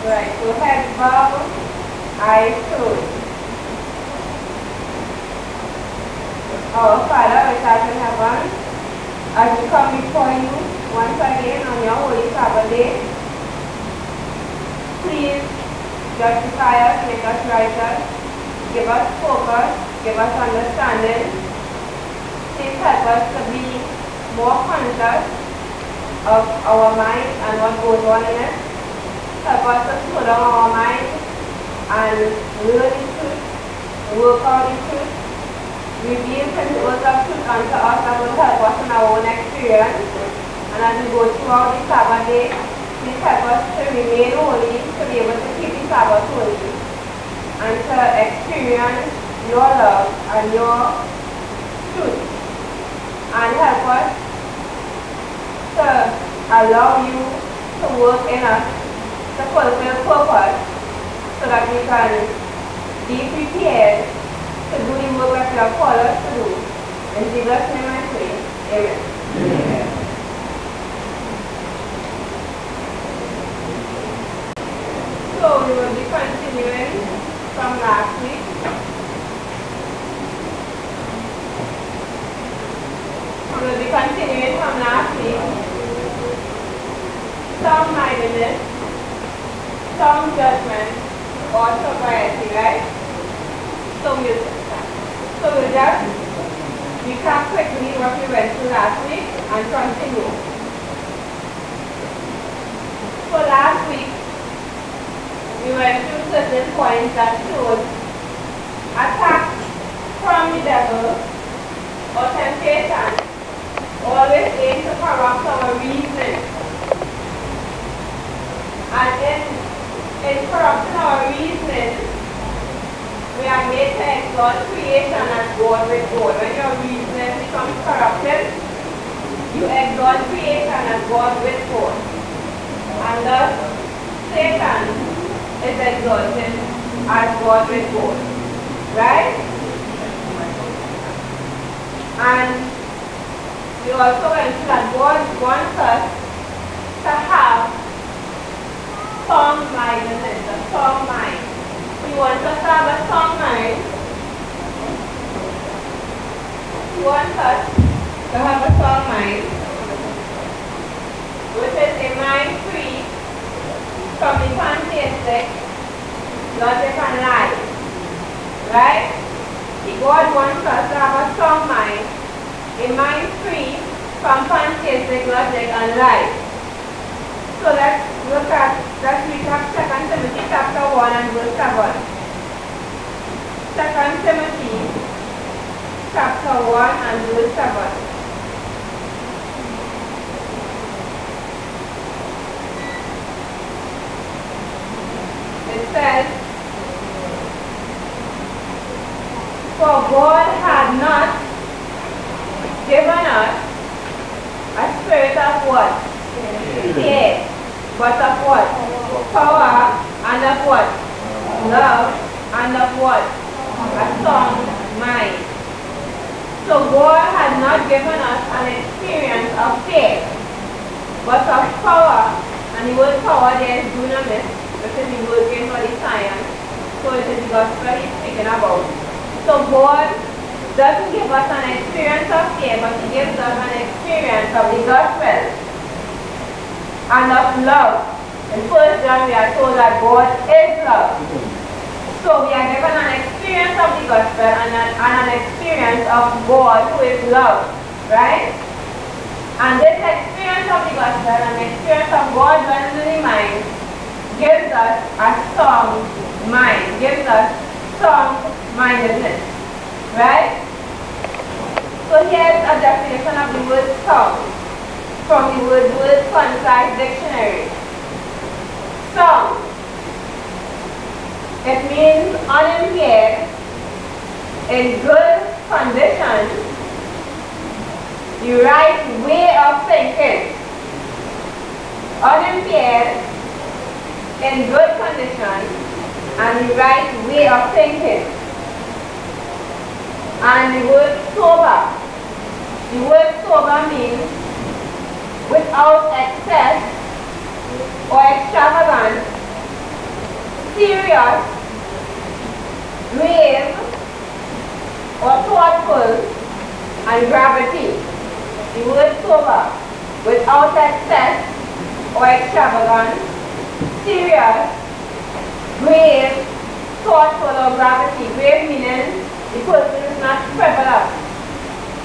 Right, so head bow, eyes closed. Our Father which art in heaven, as we come before you once again on your holy Sabbath day, please justify us, make us righteous, give us focus, give us understanding. Please help us to be more conscious of our mind and what goes on in it. Help us to slow down our mind and learn the truth, work out the truth, reveal principles of truth unto us that will help us in our own experience. And as we go throughout the Sabbath day, please help us to remain holy, to be able to keep the Sabbath holy, and to experience your love and your truth. And help us to allow you to work in us to fulfill purpose so that we can be prepared to do the work that you have called us to do. In Jesus' name I pray. Amen. Amen. So we will be continuing from last week. We will be continuing from last week. Soundmindedness, sound judgment, or sobriety, right? So we'll just recap quickly what we went through last week and continue. So last week, we went through certain points that showed attacks from the devil or temptation always aim to corrupt our reasoning. And in corrupting our reasoning, we are made to exalt creation as God with God. When your reasoning becomes corrupted, you exalt creation as God with God. And thus, Satan is exalted as God with God. Right? And we also went through that God wants us to have sound-mindedness, a sound mind. He wants us to have a sound mind. He wants us to have a sound mind, which is a mind free from the fantastic, logic and lies. Right? God wants us to have a sound mind, a mind free from fantastic, logic and lies. So let's recap 2 Timothy chapter 1 and verse 7. 2 Timothy chapter 1 and verse 7. It says, for God had not given us a spirit of what? Fear. But of what? Power, and of what? Love, and of what? A sound mind. So God has not given us an experience of faith, but of power. And the word power there is dunamis, which is the working for the science. So it is the gospel he's speaking about. So God doesn't give us an experience of faith, but he gives us an experience of the gospel and of love. In 1 John we are told that God is love. So we are given an experience of the gospel and an experience of God who is love. Right? And this experience of the gospel and experience of God dwelling in the mind gives us a sound mind, gives us sound-mindedness. Right? So here's a definition of the word sound from the word Concise Dictionary. Sound. It means unimpaired, in good condition, the right way of thinking. Unimpaired, in good condition, and the right way of thinking. And the word sober. The word sober means without excess or extravagance serious, grave, or thoughtful, and gravity. The word sober, without excess or extravagance, serious, grave, thoughtful, or gravity. Grave meaning the person is not frivolous.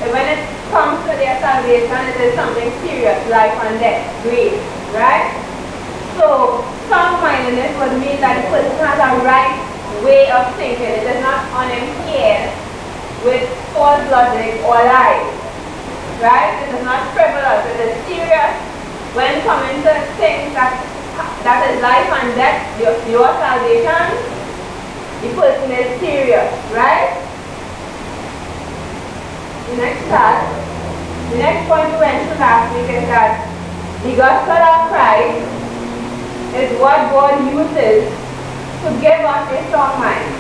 And when it comes to their salvation, it is something serious, life and death, grave, right? So, sound-mindedness would mean that the person has a right way of thinking. It is not unimpaired with false logic or lies, right? It is not frivolous. It is serious when coming to things that is life and death, your salvation. The person is serious, right? The next point we went through last week is that the gospel of Christ is what God uses to give us a strong mind.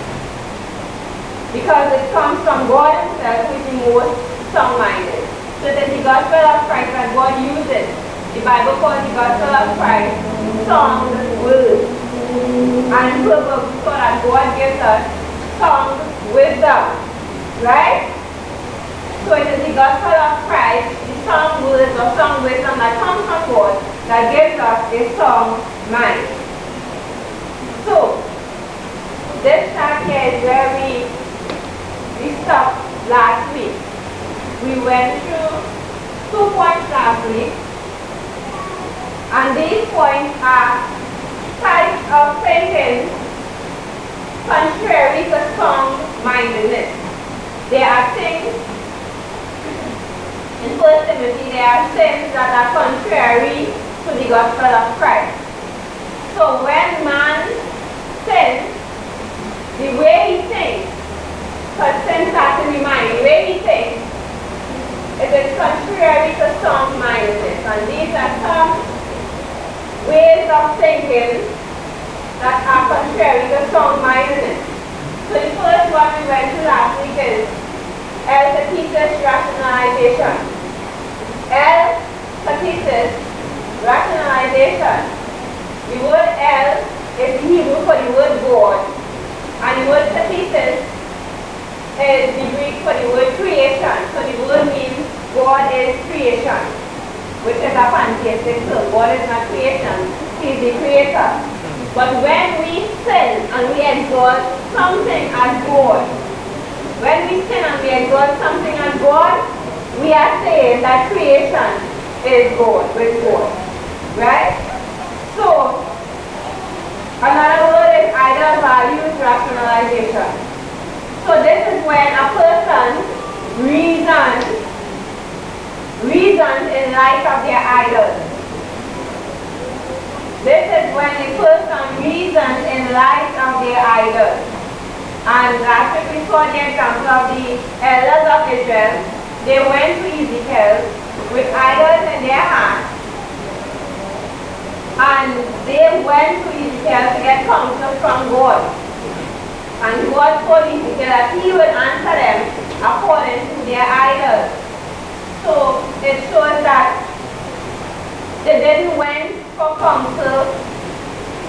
Because it comes from God himself, who is the most strong-minded. So it is the gospel of Christ that God uses. The Bible calls the gospel of Christ song, words, and proverbs, so that God gives us song, wisdom. Right? So it is the gospel of Christ, the song words or song wisdom that comes from God that gives us a strong mind. So, this chapter is where we stopped last week. We went through 2 points last week, and these points are types of thinking contrary to sound-mindedness. There are things in 1 Timothy, there are sins that are contrary to the gospel of Christ. So when man sins, the way he thinks, because sin starts in the mind, the way he thinks, it is contrary to sound-mindedness. And these are some ways of thinking that are contrary to sound-mindedness. So the first one we went through last week is L-thesis rationalization. L-thesis rationalization. The word L is the Hebrew for the word God, and the word thesis is the Greek for the word creation. So the word means God is creation, which is a pantheistic term. God is not creation, he is the creator. But when we sin and we exalt something as God, when we sin and we exalt something as God, we are saying that creation is God, with God. Right? So, another word is idol values rationalization. So this is when a person reasons in light of their idols. This is when a person reasons in light of their idols. And last week we saw the example of the elders of Israel. They went to Ezekiel with idols in their hands. And they went to Ezekiel to get counsel from God. And God told Ezekiel that he would answer them according to their idols. So it shows that they didn't went for counsel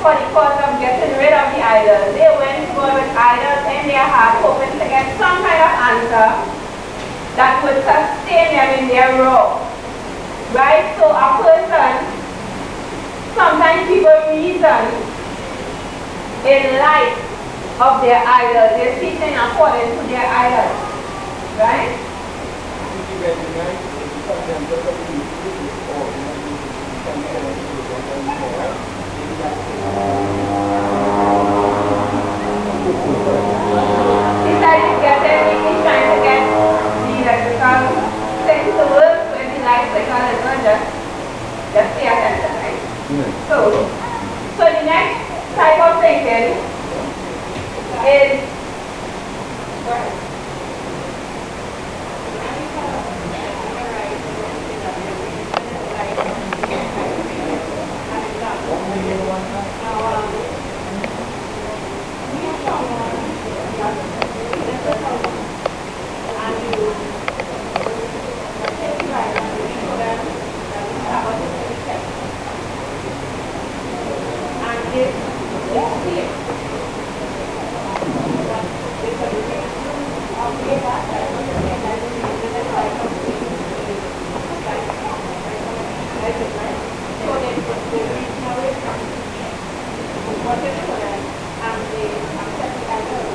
for the cause of getting rid of the idols. They went to God with idols in their heart, hoping to get some kind of answer that would sustain them in their wrong. Right? So a person, sometimes people reason in light of their idols. They're speaking according to their idols. Right? He's trying to get the electrical thing to work with the light signal as well. Just pay attention, right? So the next type of thinking is what is it? And they accept the idol.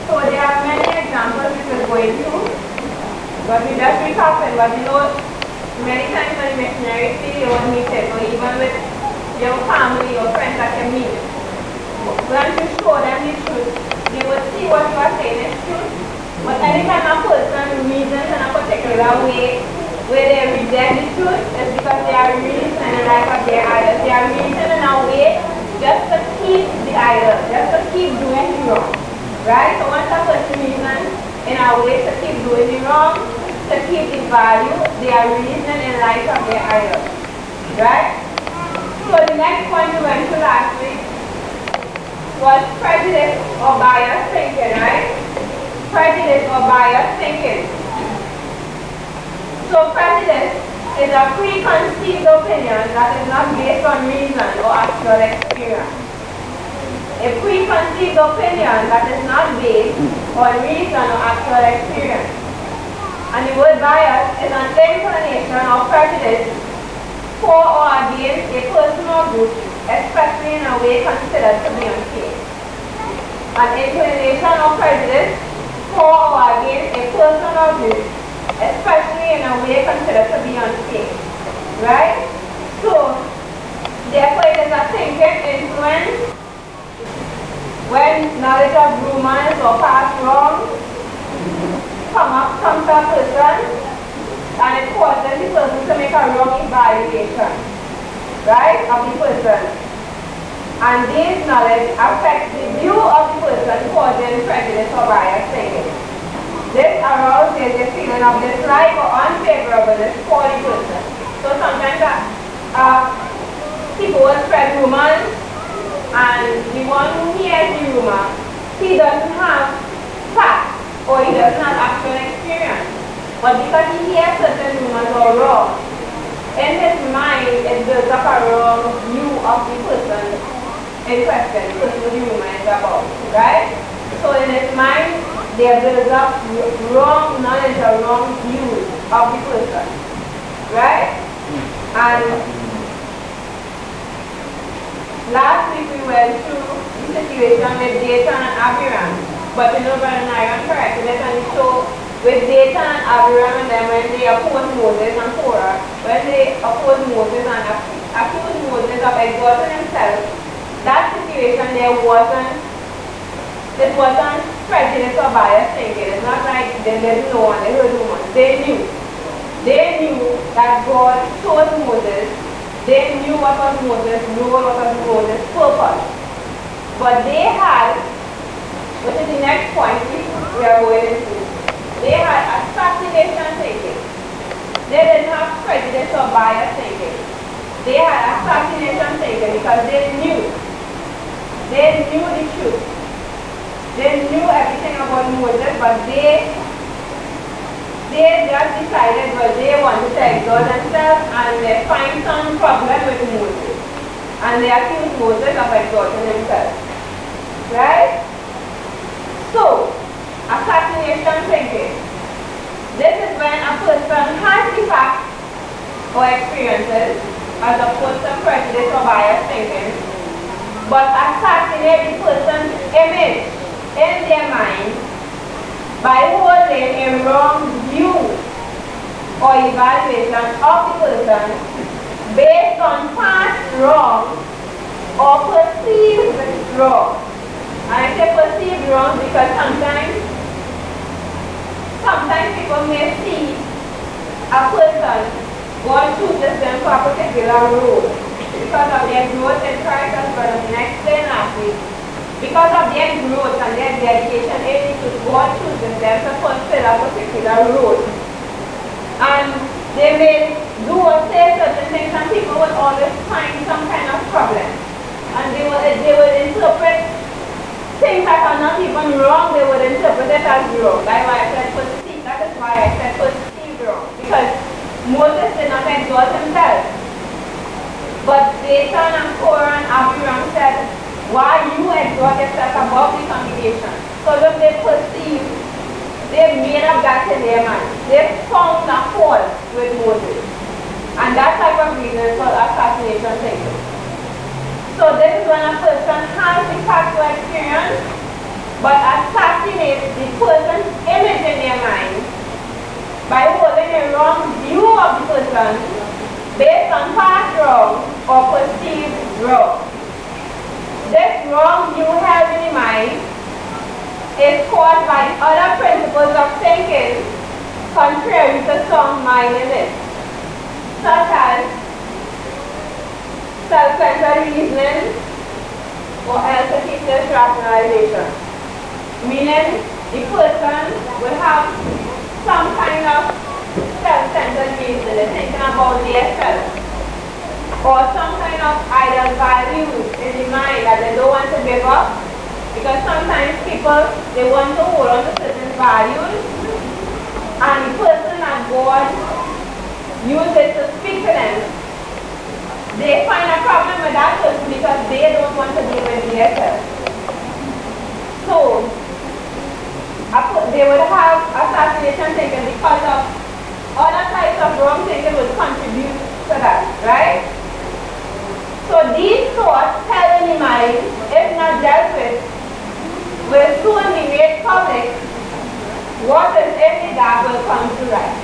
So there are many examples we could go into, but we just recap it. But you know, many times when missionaries see you don't meet it, or even with your family or friends that you meet, when you show them the truth, they will see what you are saying is truth. But anytime a person reasons in a particular way, where they reject the truth, is because they are reasoning in the life of their idols. They are reasoning in a way just to keep the idol, just to keep doing the wrong. Right? So once a person reasons in a way to keep doing the wrong, to keep the value, they are reasoning in light of their idol. Right? So the next point we went to last week was prejudice or bias thinking, right? Prejudice or bias thinking. So prejudice is a preconceived opinion that is not based on reason or actual experience. A preconceived opinion that is not based on reason or actual experience. And the word bias is an inclination or prejudice for or against a person or group, especially in a way considered to be unsafe. An inclination or prejudice for or against a person or group, especially in a way considered to be unsafe. Right? So, therefore it is a thinking influence when knowledge of rumors or past wrong comes to a person, and it causes the person to make a wrong evaluation, right, of the person. And this knowledge affects the view of the person, causing prejudice or bias thinking. This arouses a feeling of dislike or unfavorableness for the person. So sometimes people will spread rumors, and the one who hears the rumor, he doesn't have facts or he doesn't have actual experience. But because he hears certain rumors are wrong, in his mind it builds up a wrong view of the person in question, the person who the rumor is about, right? So in his mind, there builds up wrong knowledge or wrong views of the person, right? And last week we went through the situation with Dathan and Abiram, but you know, Brother Nayan corrected it, and it showed with Dathan and Abiram and them when they opposed Moses and Korah, when they opposed Moses and accused Moses of exalting himself, that situation there wasn't prejudice or bias thinking. It's not like they didn't know and they heard rumors. They knew. They knew that God chose Moses. They knew what was Moses' role, what was Moses' purpose. But they had, which is the next point we are going into, they had assassination thinking. They didn't have prejudice or bias thinking. They had assassination thinking because they knew the truth. They knew everything about Moses, but they just decided, well, they wanted to exalt themselves and they find some problem with Moses. And they accused Moses of exalting himself. Right? So, assassination thinking. This is when a person has the facts or experiences as opposed to prejudice or bias thinking, but assassinate the person's image in their mind by holding a wrong view or evaluation of the person based on past wrong or perceived wrong. And I say perceived wrong because sometimes people may see a person, God chooses them for a particular role because of their growth in Christ, as Brother explained last week. Because of their growth and their dedication in truth, God chooses them to fulfill a particular role. And they may do or say certain things, and people will always find some kind of problem. And they will interpret things that are not even wrong, they will interpret it as wrong. That's why I said perceive. That is why I said perceive wrong. Because Moses did not exalt himself. But Dathan and Korah and Abiram said, why you exalt yourself above the congregation? So when they perceive, they made up that in their mind. They found a fault with Moses. And that type of reason is called assassination thinking. not the factual experience, but assassinate the person's image in their mind by holding a wrong view of the person based on past wrong or perceived wrong. This wrong view held in the mind is caused by other principles of thinking contrary to sound-mindedness, such as self-centered reasoning or artificial rationalization. Meaning, the person will have some kind of self-centered reasoning, thinking about themselves, or some kind of ideal values in the mind that they don't want to give up, because sometimes people, they want to hold on to certain values, and the person that God uses to speak to them, they find a problem with that person because they don't want to deal with themselves. So, they would have assassination thinking because of other types of wrong thinking would contribute to that, right? So these thoughts held in the mind, if not dealt with, will soon be made public. What is in the dark will come to light.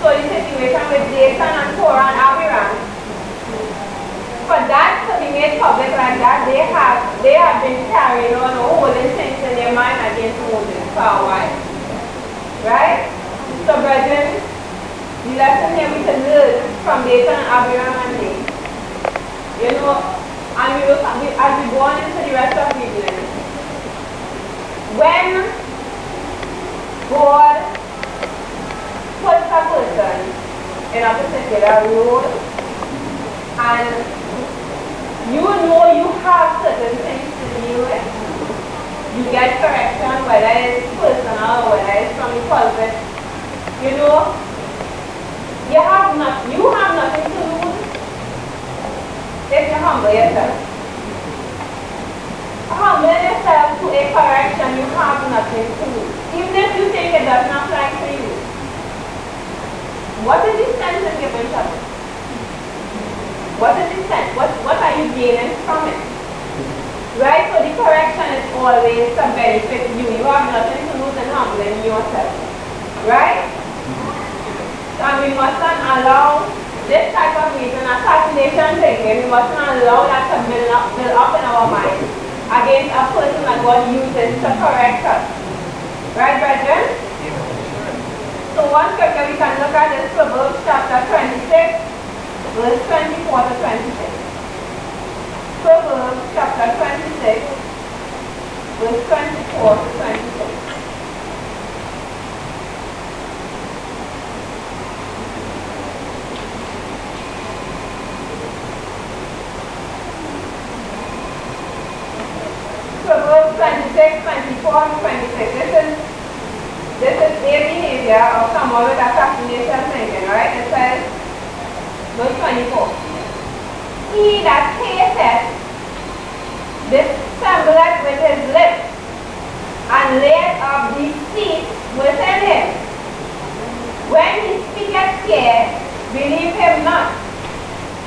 So the situation with Jason and Torah and Abiram, for that to be made public like that, they have been carrying on or holding things in their mind against Moses for a while. Right? So brethren, the lesson here we can learn from Jason and Abiram and me. You know, and we will, as we go on into the rest of the evening, when God puts a person in a particular role, and you know you have certain things to deal with, you get correction, whether it's personal or whether it's from the pulpit, you know, you have nothing to lose if you humble yourself. Humbling yourself to a correction, you have nothing to lose. Even if you think it does not apply to you. What is the sense in giving trouble? What is the sense? What are you gaining from it? Right? So the correction is always to benefit you. You have nothing to lose in humbling yourself. Right? And we mustn't allow this type of reason, assassination thinking, we mustn't allow that to build up in our minds against a person that God uses to correct us. Right, brethren? So one scripture we can look at is Proverbs chapter 26, verse 24 to 26. Proverbs chapter 26, verse 24 to 26. Proverbs 26, 24 to 26. This is a behavior of someone with assassination thinking, right? It says, verse 24. He that hateth dissembleth with his lips, and layeth up deceit within him. When he speaketh care, believe him not,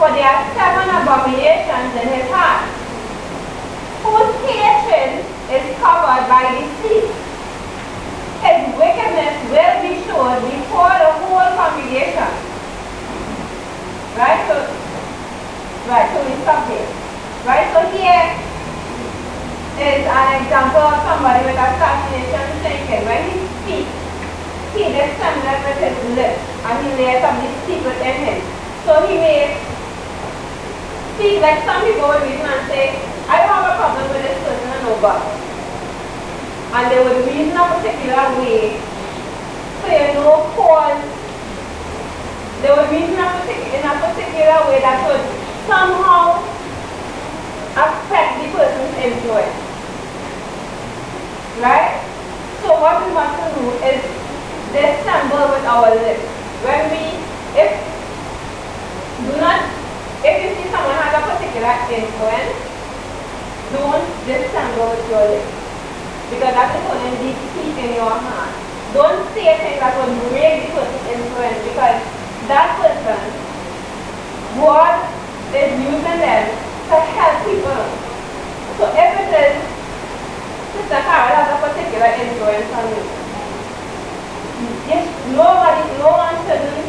for there are 7 abominations in his heart, whose hatred is covered by deceit. His wickedness will be shown before the whole congregation. Right? So we stop here. Right? So here is an example of somebody with assassination thinking. When he speaks, he dissembleth with his lips, and he lays up deceit within him. So he may speak like some people would reason and say, I don't have a problem with this person and no God. And they would reason a particular way, so cause, they would reason in a particular way that would somehow affect the person's influence. Right? So what we must do is dissemble with our lips. If you see someone has a particular influence, don't dissemble with your lips. Because that is only deceit in your heart. Don't say things that will break the person's influence, because that person, God is using them to help people. So if it that influence on you. Yes, no one shouldn't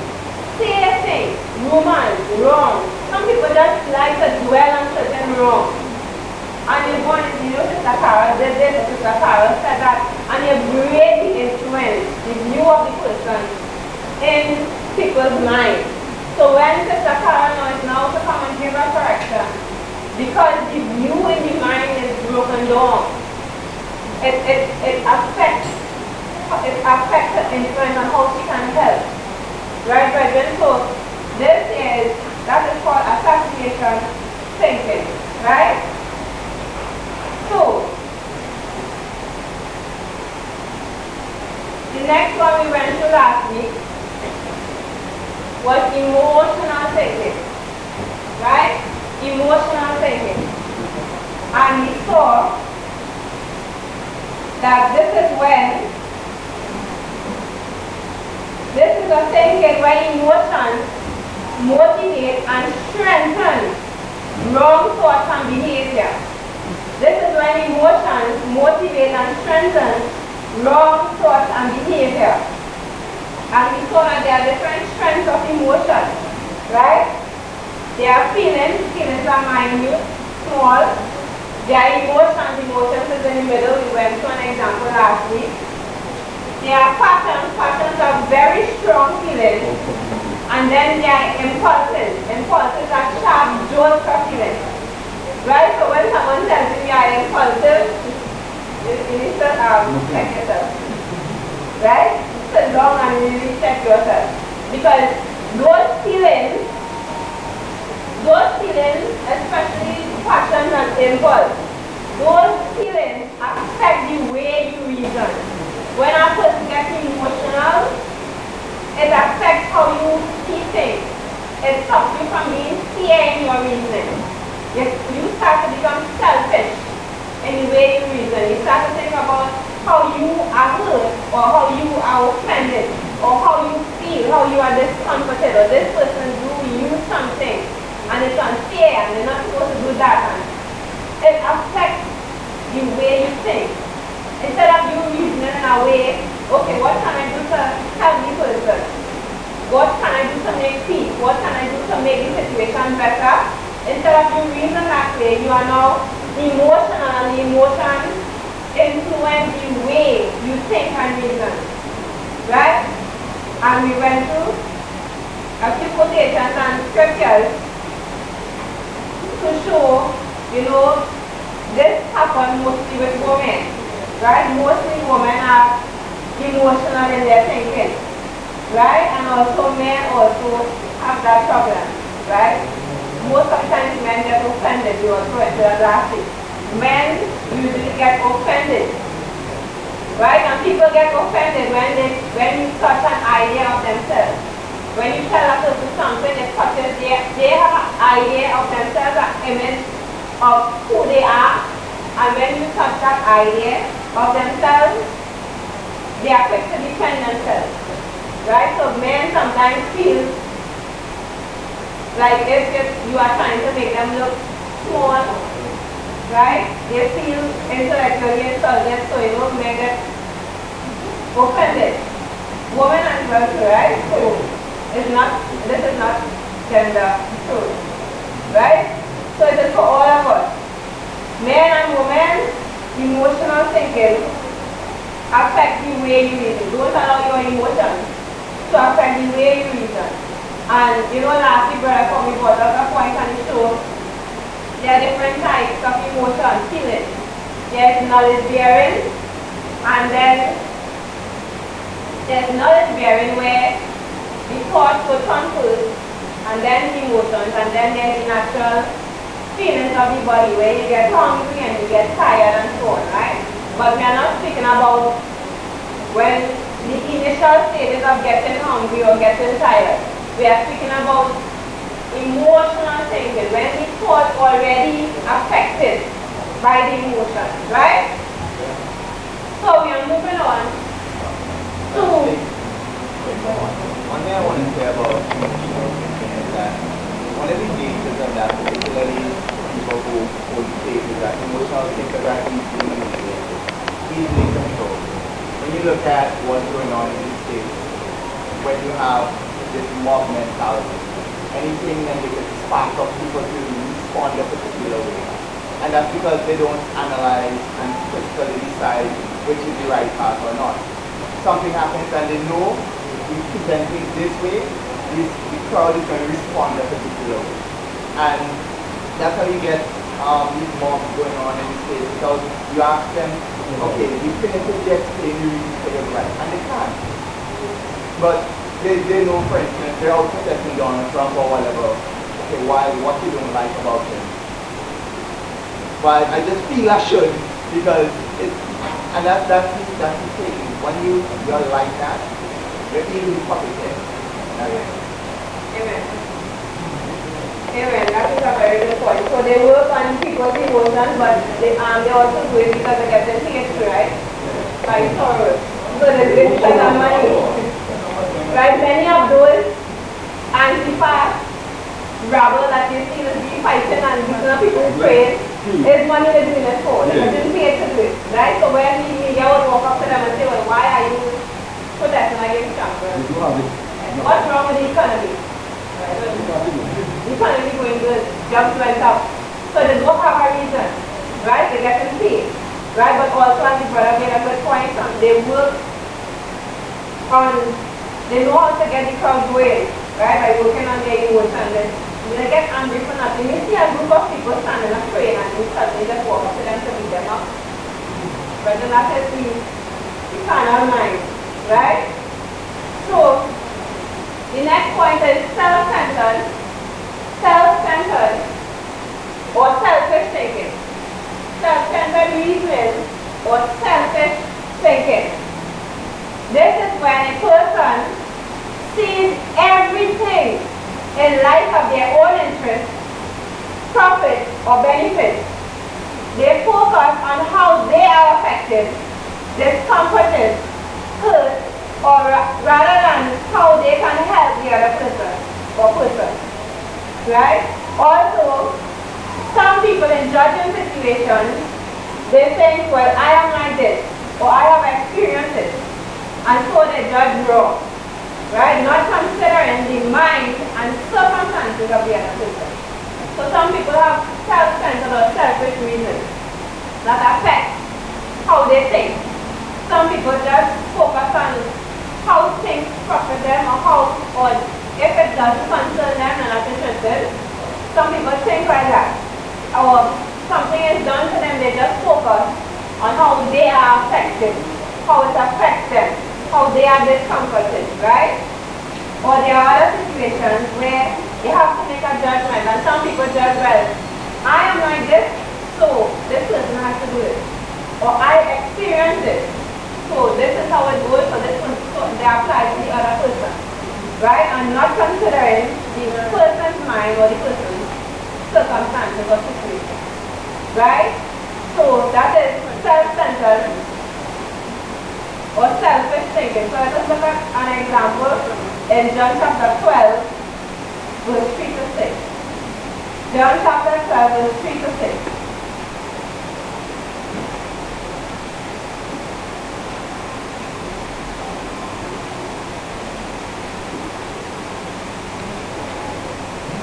say a thing, romance, wrong. Some people just like to dwell on certain wrong. And you want to, Sister Carol did this, Sister Carol said that, and you break the influence, the view of the person in people's mind. So when Sister Carol knows now to come and give a correction, because the view in the mind is broken down, it affects the influence on how she can help. Right, brethren? So that is called assassination thinking. Right? So the next one we went through last week was emotional thinking. Right? Emotional thinking. And we saw that this is a thinking where emotions motivate and strengthen wrong thoughts and behavior. This is when emotions motivate and strengthen wrong thoughts and behavior. And we saw that there are different strengths of emotion, right? There are feelings are minute, small. There are emotions is in the middle. We went through an example last week. There are patterns are very strong feelings. And then there are impulses are sharp jolts of feelings. Right? So when someone tells you you are impulsive, you need to check yourself. Right? Sit down and really check yourself. Because those feelings, especially passion and impulse, those feelings affect the way you reason. When a person gets emotional, it affects how you see things. It stops you from being fair in your reasoning. You start to become selfish in the way you reason. You start to think about how you are hurt, or how you are offended, or how you feel, how you are discomforted, or this person do you something and it's unfair and they're not supposed to do that. And it affects the way you think. Instead of you reasoning in a way, okay, what can I do to help the person? What can I do to make peace? What can I do to make the situation better? Instead of you reason that way, you are now emotional, and the emotion influence the way you think and reason. Right? And we went through a few quotations and scriptures to show, this happens mostly with women. Right? Mostly women are emotional in their thinking. Right? And also men also have that problem. Right? Most of the times men get offended. You also went to that last week. Men usually get offended. Right? And people get offended when you touch an idea of themselves. When you tell a person something, it touches they have an idea of themselves, an image of who they are. And when you touch that idea of themselves, they are quick to defend themselves. Right? So men sometimes feel like if you are trying to make them look small, right? They feel intellectually insulted, so men get offended. Women as well, right? So this is not gender true. Right? So it is for all of us. Men and women, emotional thinking affect the way you reason. Don't allow your emotions to affect the way you reason. And last week Brother Tommy brought up a point and showed there are different types of emotion, feelings. There's knowledge bearing, and then there's knowledge bearing where the thoughts will come first, and then the emotions, and then there's the natural feelings of the body where you get hungry and you get tired and so on, right? But we are not speaking about when the initial stages of getting hungry or getting tired. We are speaking about emotional thinking, when the thought already affected by the emotion, right? So we are moving on to... One thing I want to say about emotional thinking is that one of the dangers of that, particularly people who say is that emotional thinkers are easily controlled. look at what's going on in these states, when you have this mob mentality, anything that they can spark up people to respond a particular way. And that's because they don't analyze and critically decide which is the right path or not. Something happens and they know if we present things this way, the crowd is going to respond a particular way. And that's how you get these mobs going on in the States, because you ask them, okay, definitively explain the reason for your right, and they can't. But they know, for instance, they're out protecting Donald Trump or whatever. Okay, why? What you don't like about him? But I just feel I should, because and that's the thing. When you're like that, you're easily hypocrite. Amen. Amen. That is a very good point. So they work on people's emotions, but they also do it because they get them hate, right? By sorrow. So there's this kind of money. Right? Many of those anti-fast rabble that you see be fighting and beating up people's praise is money they're doing it for. They're doing pay to do it. Right? So when the media would walk up to them and say, well, why are you protesting against Trump? What's wrong with the economy? The economy going good, jobs went up. So they don't have a reason, right? They get paid, right? But also, as the brother made a good point, they work on, they know how to get the crowd going, right? By working on their emotions. They get angry for nothing. You see a group of people standing up praying and you suddenly just walk up to them to beat them up. But then that is the carnal mind, right? So, the next point is self-centered or selfish thinking. Self-centered reasoning or selfish thinking. This is when a person sees everything in light of their own interest, profit, or benefit. They focus on how they are affected, discomforted, hurt, or rather than how they can help the other person or person, right? Also, some people in judging situations, they think, well, I am like this, or I have experienced it, and so they judge wrong, right? Not considering the mind and circumstances of the other person. So some people have self-centered or selfish reasons that affect how they think. Some people just focus on how things profit them or if it doesn't concern them, they're not interested. Some people think like that. Or something is done to them, they just focus on how they are affected, how it affects them, how they are discomforted, right? Or there are other situations where you have to make a judgment, and some people judge, well, I am like this, so this person has to do it. Or I experience it. So this is how it goes, so this one, so they apply to the other person, right? And not considering the person's mind or the person's circumstances or situation, right? So that is self-centered or selfish thinking. So let us look at an example in John chapter 12, verse 3 to 6. John chapter 12, verse 3 to 6.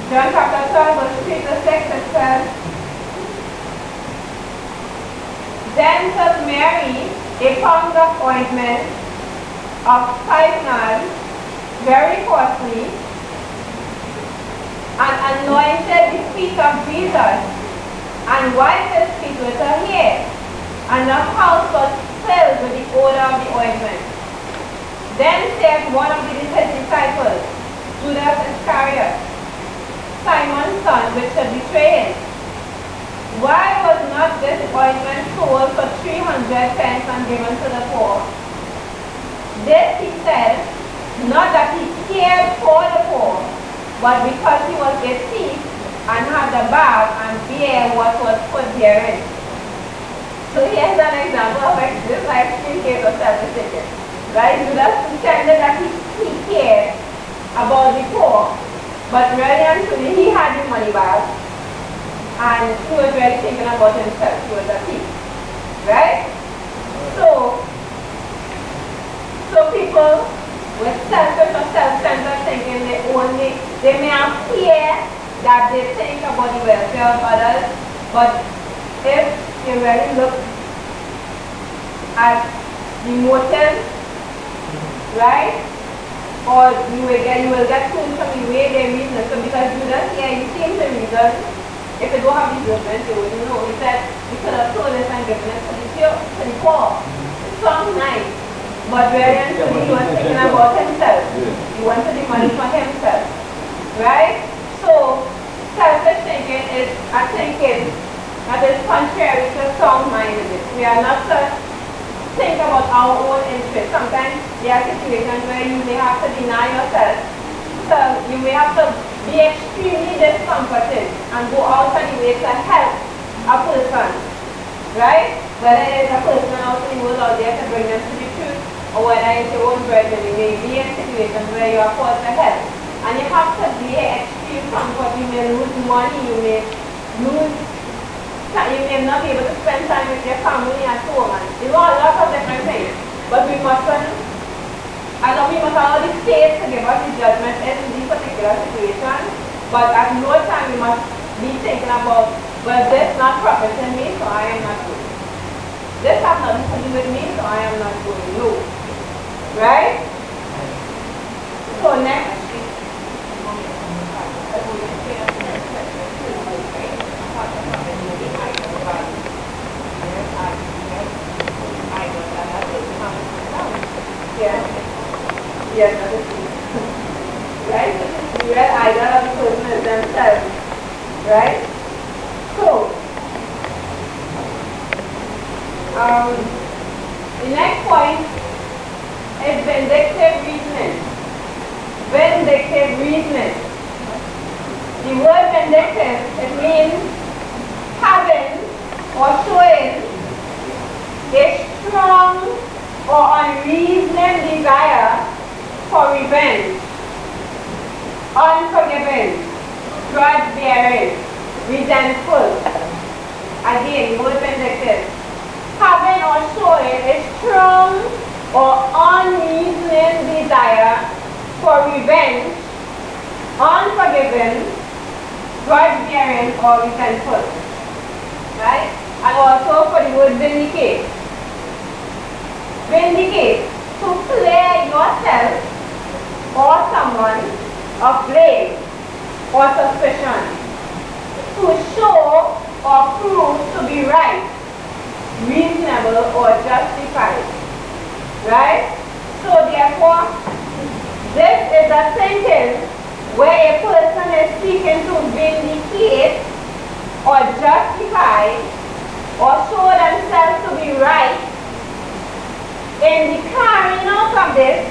John chapter 12, verse 3 to 6, it says, Then took Mary a pound of ointment of spikenard, very costly, and anointed the feet of Jesus, and wiped his feet with her hair, and the house was filled with the odor of the ointment. Then said one of his disciples, Judas Iscariot, Simon's son, which should betray him, why was not this ointment sold for 300 pence and given to the poor? This he said, not that he cared for the poor, but because he was a thief and had the bag and bear what was put therein. So here's an example of this extreme case of self-thinking. Right? Judas pretended that he cared about the poor, but really and truly he had the money bag and he was really thinking about himself. He was a thief. Right? So people with selfish or self-centered thinking, they may appear that they think about the welfare of others, but if you really look at the motive, right? Or you will get food from the way they reason. So because Judas here, you seem to reason, if you don't have the judgment, you wouldn't know. He said, you could have sold this and given it to the poor. It sounds nice. But really, he was thinking about himself. He wanted the money for himself. Right? So, selfish thinking is a thinking that is contrary to sound-mindedness. We are not to think about our own interests. Sometimes there are situations where you may have to deny yourself. So you may have to be extremely discomforted and go out of the way to help a person. Right? Whether it's a person out in the world out there to bring them to the truth, or whether it's your own brethren, you may be in situations where you are called to help. And you have to be extreme comfort. You may lose money, you may not be able to spend time with your family and so on. You know, a lot of different things. But we mustn't, we must allow the state to give us the judgment in this particular situation. But at no time we must be thinking about, well, this not profiting me, so I am not going. This has nothing to do with me, so I am not going. No. Right? So next. Yes, that is true. Right? The real idol of the person is themselves. Right? So, the next point is vindictive reasoning. Vindictive reasoning. The word vindictive, it means having or showing a strong or unreasoning desire for revenge, unforgiving, grudge-bearing, resentful. Again, the word vindictive. Having or showing a strong or unreasoning desire for revenge, unforgiving, grudge-bearing, or resentful. Right? And also for the word vindicate. Vindicate. To clear yourself or someone of blame or suspicion. To show or prove to be right, reasonable, or justified. Right? So therefore, this is a sentence where a person is seeking to vindicate or justify or show themselves to be right. In the carrying out of this,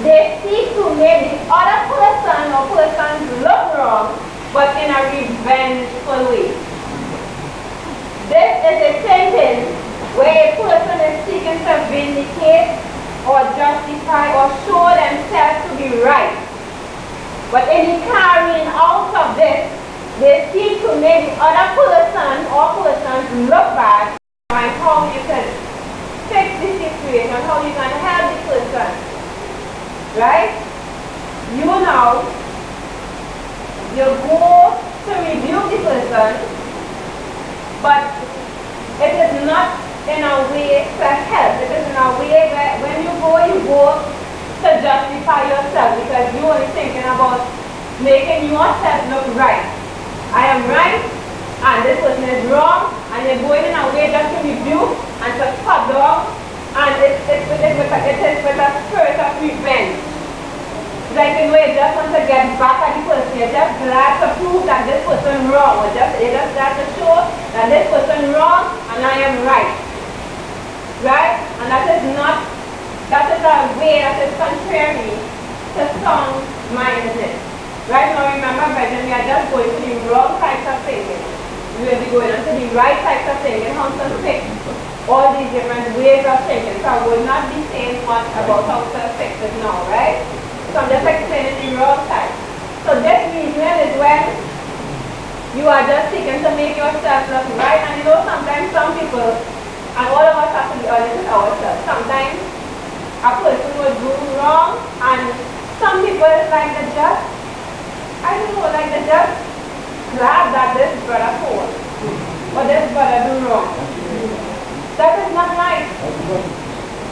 they seek to make the other person or persons look wrong, but in a revengeful way. This is a sentence where a person is seeking to vindicate or justify or show themselves to be right. But in the carrying out of this, they seek to make the other person or persons look bad. And how you can fix the situation, how you can help the person. Right? You now, you go to rebuke the person, but it is not in a way to help. It is in a way where when you go to justify yourself, because you're only thinking about making yourself look right. I am right, and this person is wrong, and you're going in a way just to rebuke and to cut down, and it is with a spirit of revenge. Like you know, you just want to get back at the person, you're just glad to prove that this person wrong, or you're just glad to show that this person wrong and I am right. Right? And that is a way that is contrary to sound-mindedness. Right now, remember, brethren, we are just going to the wrong types of thinking. We will be going on to the right types of thinking, how to fix all these different ways of thinking. So I will not be saying much about how to fix it now, right? So I'm just explaining the wrong type. So this reasoning is when you are just seeking to make yourself look right. And you know, sometimes some people, and all of us have to be honest with ourselves, sometimes a person will do but this brother do wrong. That is not right.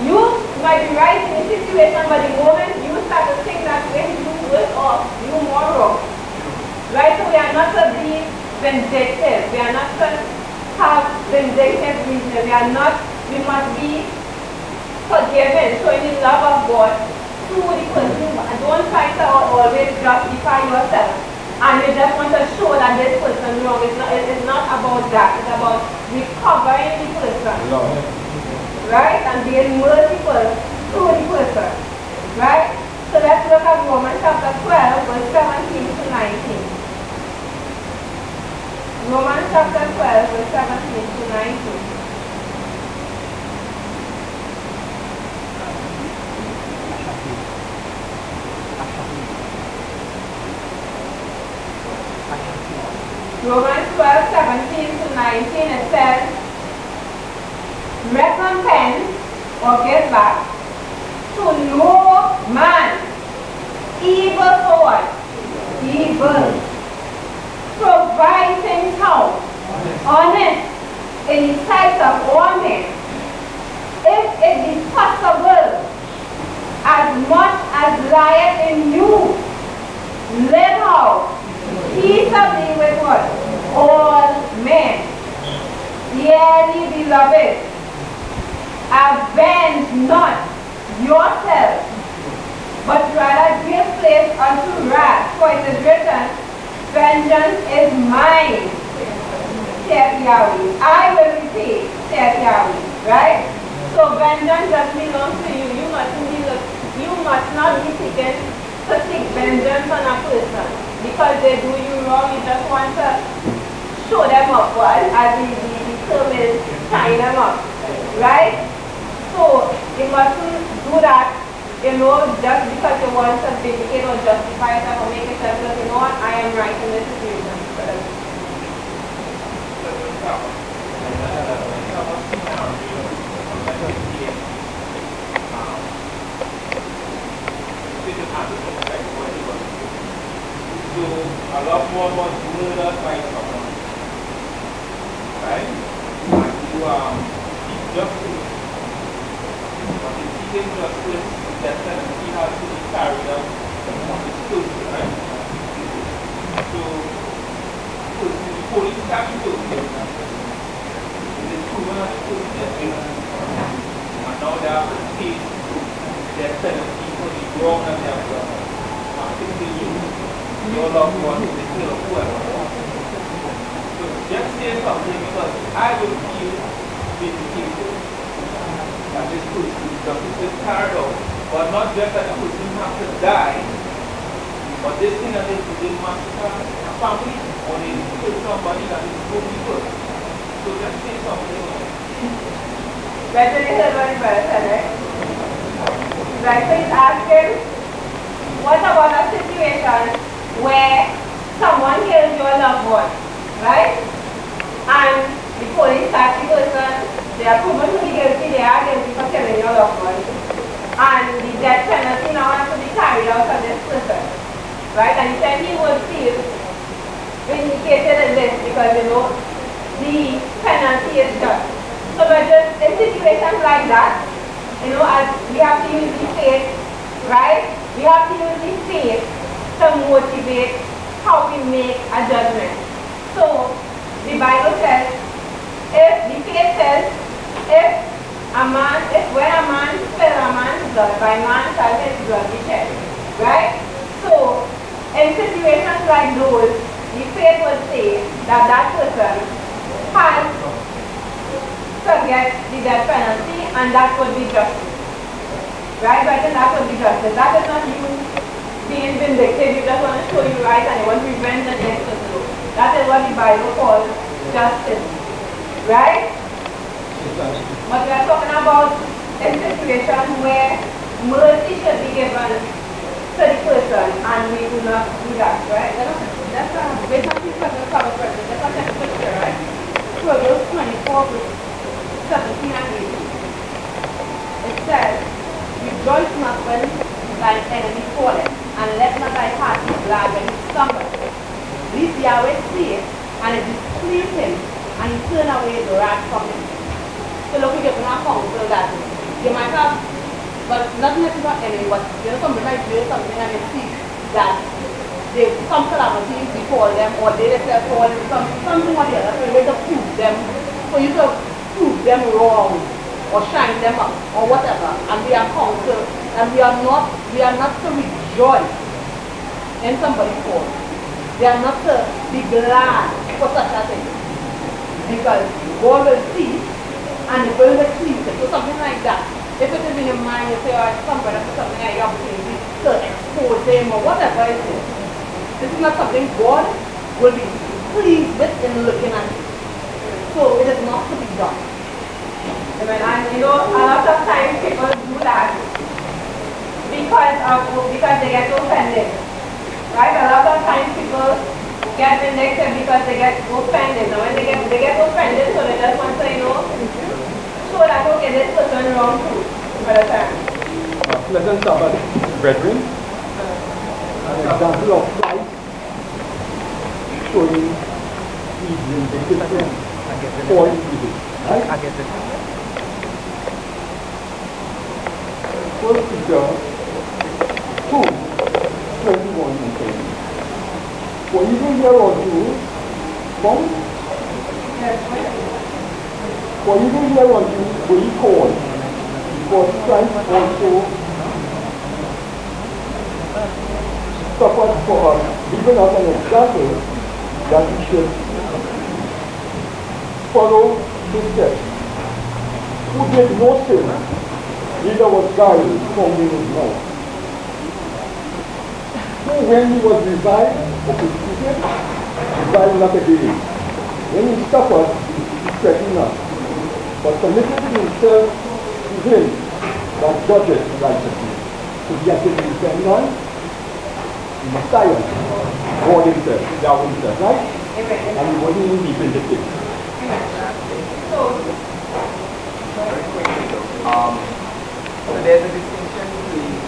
You might be right in the situation, but the moment you start to think that when you worse off, you more wrong. Right? So we are not to be vindictive. We are not to have vindictive reason. We must be forgiving, showing the love of God to the person. Don't try to always justify yourself. And you just want to show that this person wrong. It's not about that. It's about recovering the person. Right? And being merciful to the person. Right? So let's look at Romans chapter 12, verse 17 to 19. Romans chapter 12, verse 17 to 19. Romans 12, 17 to 19, it says, recompense or give back to no man evil for what? Evil. Providing how? Honest in the sight of all men. If it be possible, as much as lieth in you, live how? Peaceably with what? All men. Dearly beloved, avenge not yourselves, but rather give place unto wrath. For it is written, vengeance is mine, saith Yahweh. I will repay, saith Yahweh. Right? So vengeance just belongs to you. You must not be seeking to take vengeance on a person because they do you wrong. You just want to show them up, as the term is, tying them up. Right? So you mustn't do that, just because you want to vindicate or justify yourself or make yourself look, you know what, I am right in this situation. So a lot more about murder by someone, right? And you seek justice, but in seeking justice, that tendency has to be carried out on the person, right? So the police catch the person, it is proven that the person is guilty, and now they have to face their penalty for the wrong that they have done. Your loved one is still a whoever. So just say something because I will feel vindicated that this person justice is carried out, but not just that the person has to die, but this thing that they must have a family or they kill somebody that is totally good. So just say something. Better is a very bad, right? Right, so he's asking, what about a situation where someone kills your loved one, right? And the police catch the person, they are proven to be guilty, they are guilty for killing your loved one. And the death penalty now has to be carried out on this person, right? And he said he would feel vindicated in this because, the penalty is just. So but just in situations like that, as we have to use the faith, right? We have to use the faith to motivate how we make a judgment. So the Bible says, the faith says, when a man spills a man's blood, by man shall his blood be shed. Right? So in situations like those, the faith would say that that person has to get the death penalty, and that would be justice. Right? But then that would be justice. That is not you being vindictive. You just want to show you right and you want revenge against the law. That is what the Bible calls justice. Right? But we are talking about a situation where mercy should be given to the person and we do not do that. Right? That's a based on the cover person. That's a scripture, right? Proverbs 24, verse 17 and 18. It says, rejoice not when thine enemy falleth, and let not thy heart be glad when he stumbleth. Lest Yahweh see it, and it displease him and you turn away the wrath from him. So look, you're going to counsel that you might have, but not necessarily enemy, but you know, somebody might do something and you see that they some calamity befall them, or they themselves fall into something or the other, so you have to prove them, for you to prove them wrong, or shine them up, or whatever, and we are counsel, and we are not to rejoice in somebody's fall. We are not to be glad for such a thing, because God will see, and it will receive it. So something like that. If it is in your mind, you say, oh, somebody has something like the opportunity to expose them or whatever it is. This is not something God will be pleased with in looking at it. So it is not to be done. Amen. And you know, a lot of times people do that because they get offended. Right? A lot of times people get vindictive because they get offended. Now when they get offended, so they just want to, you know, show that okay, this person wrong too for the time. Pleasant Sabbath, brethren. An example of Christ showing his vindictiveness for evil. Right? First Peter 2:21 and 20. For even there are Jews from for even there are Jews we called, because Christ also suffered for us, giving us an example that we should follow his steps. Who did no sin, neither was guile found in his mouth. So when he was reviled or persecuted, reviled not again. When he suffered, he threatened not, but committed himself to him that judges righteously. So he has been dependent on the Messiah, God himself, Yahweh himself, right? Amen. And he wasn't even be vindictive. So, very quickly though, so there's a distinction between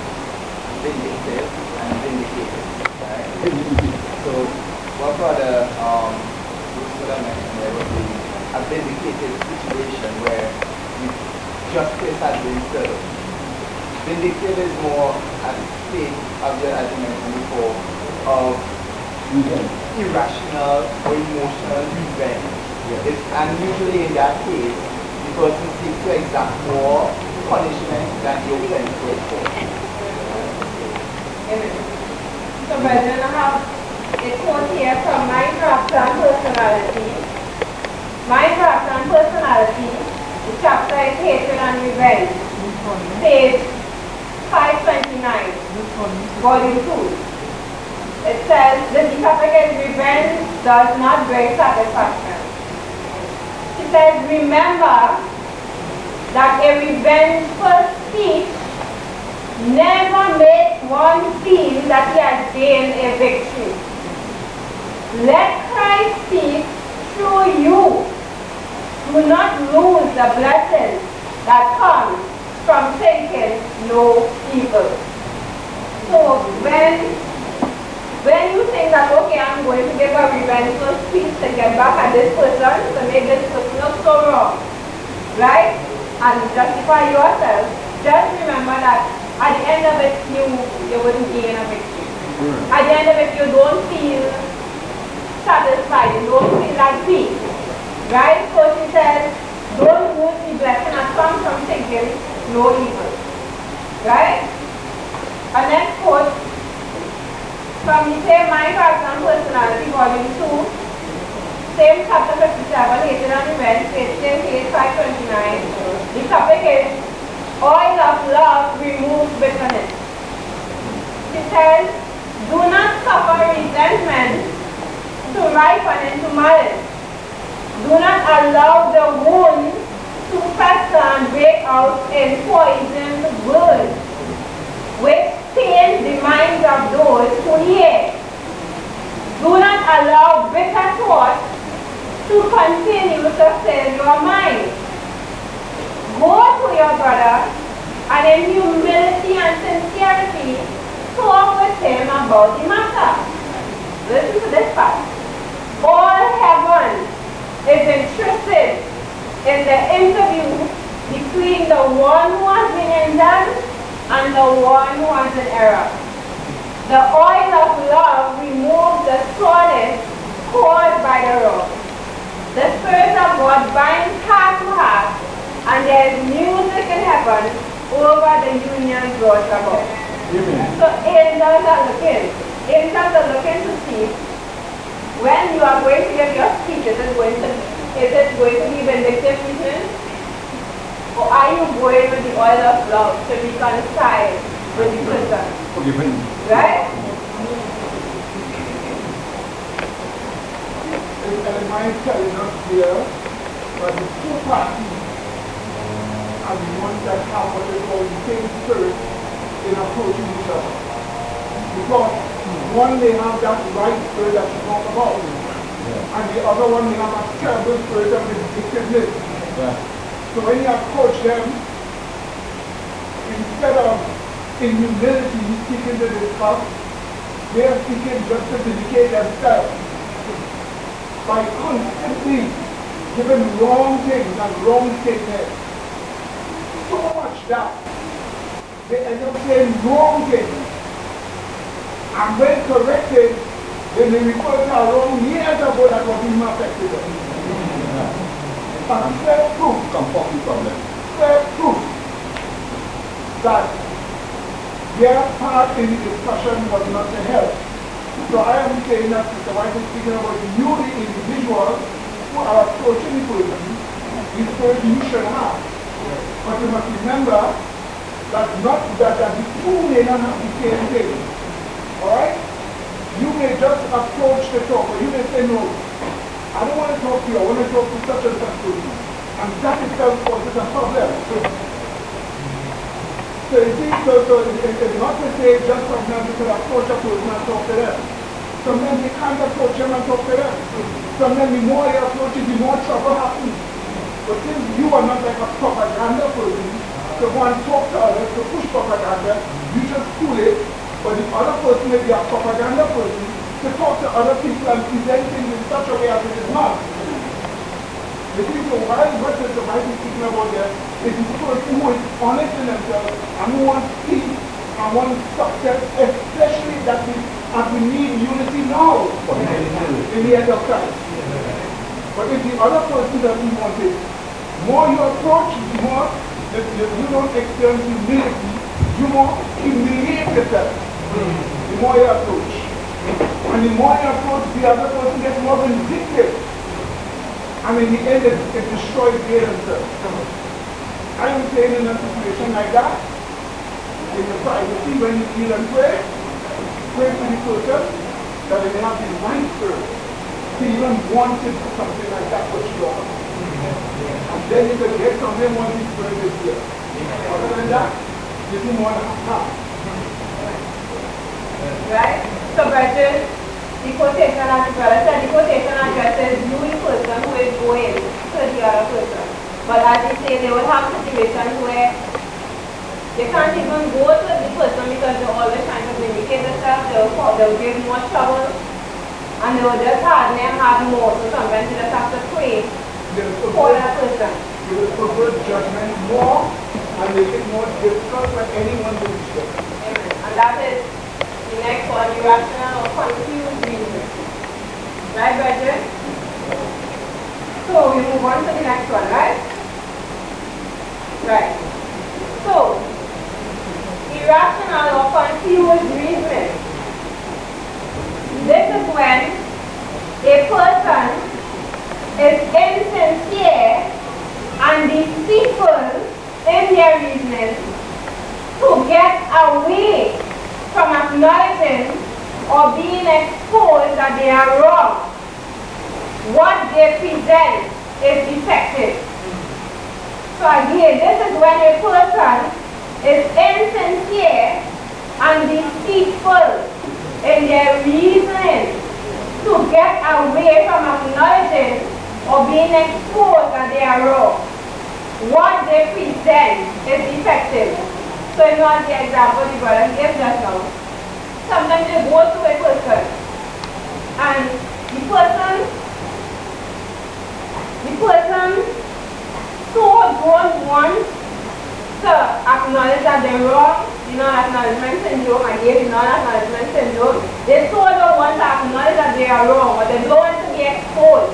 vindictive and vindicated, right? So what Brother Rusula mentioned, there would be a vindicated situation where justice has been served. Vindictive is more a state of the, as you mentioned before, of irrational or emotional revenge. Yes. And usually in that case, the person seeks to exact more punishment than the offense was for. amen. So brethren, I have a quote here from My Craft and Personality. My Craft and Personality, the chapter is Hatred and Revenge, page 529, volume 2. It says, the topic is revenge does not bring satisfaction. It says, remember that a revengeful speech never makes one feel that he has gained a victory. Let Christ speak through you. Do not lose the blessing that comes from thinking no evil. So when you think that, okay, I'm going to give a revengeful speech to get back at this person, to make this person look so wrong, right? And justify yourself, just remember that at the end of it, you wouldn't gain a victory. At the end of it, you don't feel satisfied, you don't feel at peace, right? So she says, don't lose the blessing that comes from thinking no evil, right? And next quote, from the same My Craft and Personality, volume 2, same chapter 57, Hatred and Revenge, page 529. The topic is, oil of love removes bitterness. She says, do not suffer resentment to ripen into malice. Do not allow the wound to fester and break out in poisoned words, which pain the minds of those who hear. Do not allow bitter thoughts to continue to fill your mind. Go to your brother and in humility and sincerity talk with him about the matter. Listen to this part. All heaven is interested in the interview between the one who has been indulged and the one who has an error. The oil of love removes the soreness caused by the wrong. The Spirit of God binds heart to heart, and there is music in heaven over the union brought about. So angels are looking. Angels are looking to see when you are going to give your speech, is it going to be vindictive reason? Or are you going with the oil of love to reconcile with the person? Forgiven. Right? And my telling us here that the two parties are the ones that have what they call the same spirit in approaching each other. Because one may have that right spirit that you talk about, and the other one may have a terrible spirit of vindictiveness. So when you approach them, instead of in humility seeking to discuss, they are seeking just to vindicate themselves by constantly giving wrong things and wrong statements. So much that they end up saying wrong things. And when corrected, then they refer to a wrong years ago that was being affected them. And self-proof self-proof that their part in the discussion was not to help. So I am saying that Mr. White is speaking about you, the individual, who are approaching the person, the spirit you should have. But you must remember that the two may not have the same thing. Alright? You may just approach the talk, or you may say, no, I don't want to talk to you, I want to talk to such and such person. And that itself causes a problem. So you see, it's not to say just sometimes you can approach a person and talk to them. Sometimes you can't approach them and talk to them. Sometimes the more you approach it, the more trouble happens. But since you are not like a propaganda person, to go and talk to others, to push propaganda, you just pull it. But the other person may be a propaganda person, to talk to other people and present things in such a way as it is not. The people, what the Bible is speaking about there is the person who is honest in themselves and who wants peace and wants success, especially that we need unity now in the end of time. But if the other person doesn't want it, more you approach, the more you don't experience humility, you more humiliate yourself. The more you approach. And the more you approach, the other person gets more vindictive. And in the end, it destroys their themselves. I am saying in a situation like that, in the privacy, when you feel and pray for the person, that they have the right spirit to even want it for something like that which you are. And then you can get something once the spirit is here. Other than that, you do more than half. Right? So, brethren, the quotation as well as the quotation addresses you, the person who is going to the other person. But as they say, they will have situations where they can't even go to the person because they're always trying to vindicate themselves, they'll give more trouble, and they will just harden their heart more. So sometimes you just have to pray for that person. You will pervert judgment more and make it more difficult for anyone to reach them. Amen. And that is the next one, irrational or confused reason. Right, brethren? So we move on to the next one, right? Right. So, irrational or confused reasoning. This is when a person is insincere and deceitful in their reasoning to get away from acknowledging or being exposed that they are wrong. What they present is defective. So again, this is when a person is insincere and deceitful in their reasoning to get away from acknowledging or being exposed that they are wrong. What they present is defective. So you know the example the brother gave just now. Sometimes you go to a person and the person want to acknowledge that they're wrong, the non-acknowledgement syndrome, I gave the non-acknowledgement syndrome. They so don't want to acknowledge that they are wrong, but they don't want to be exposed.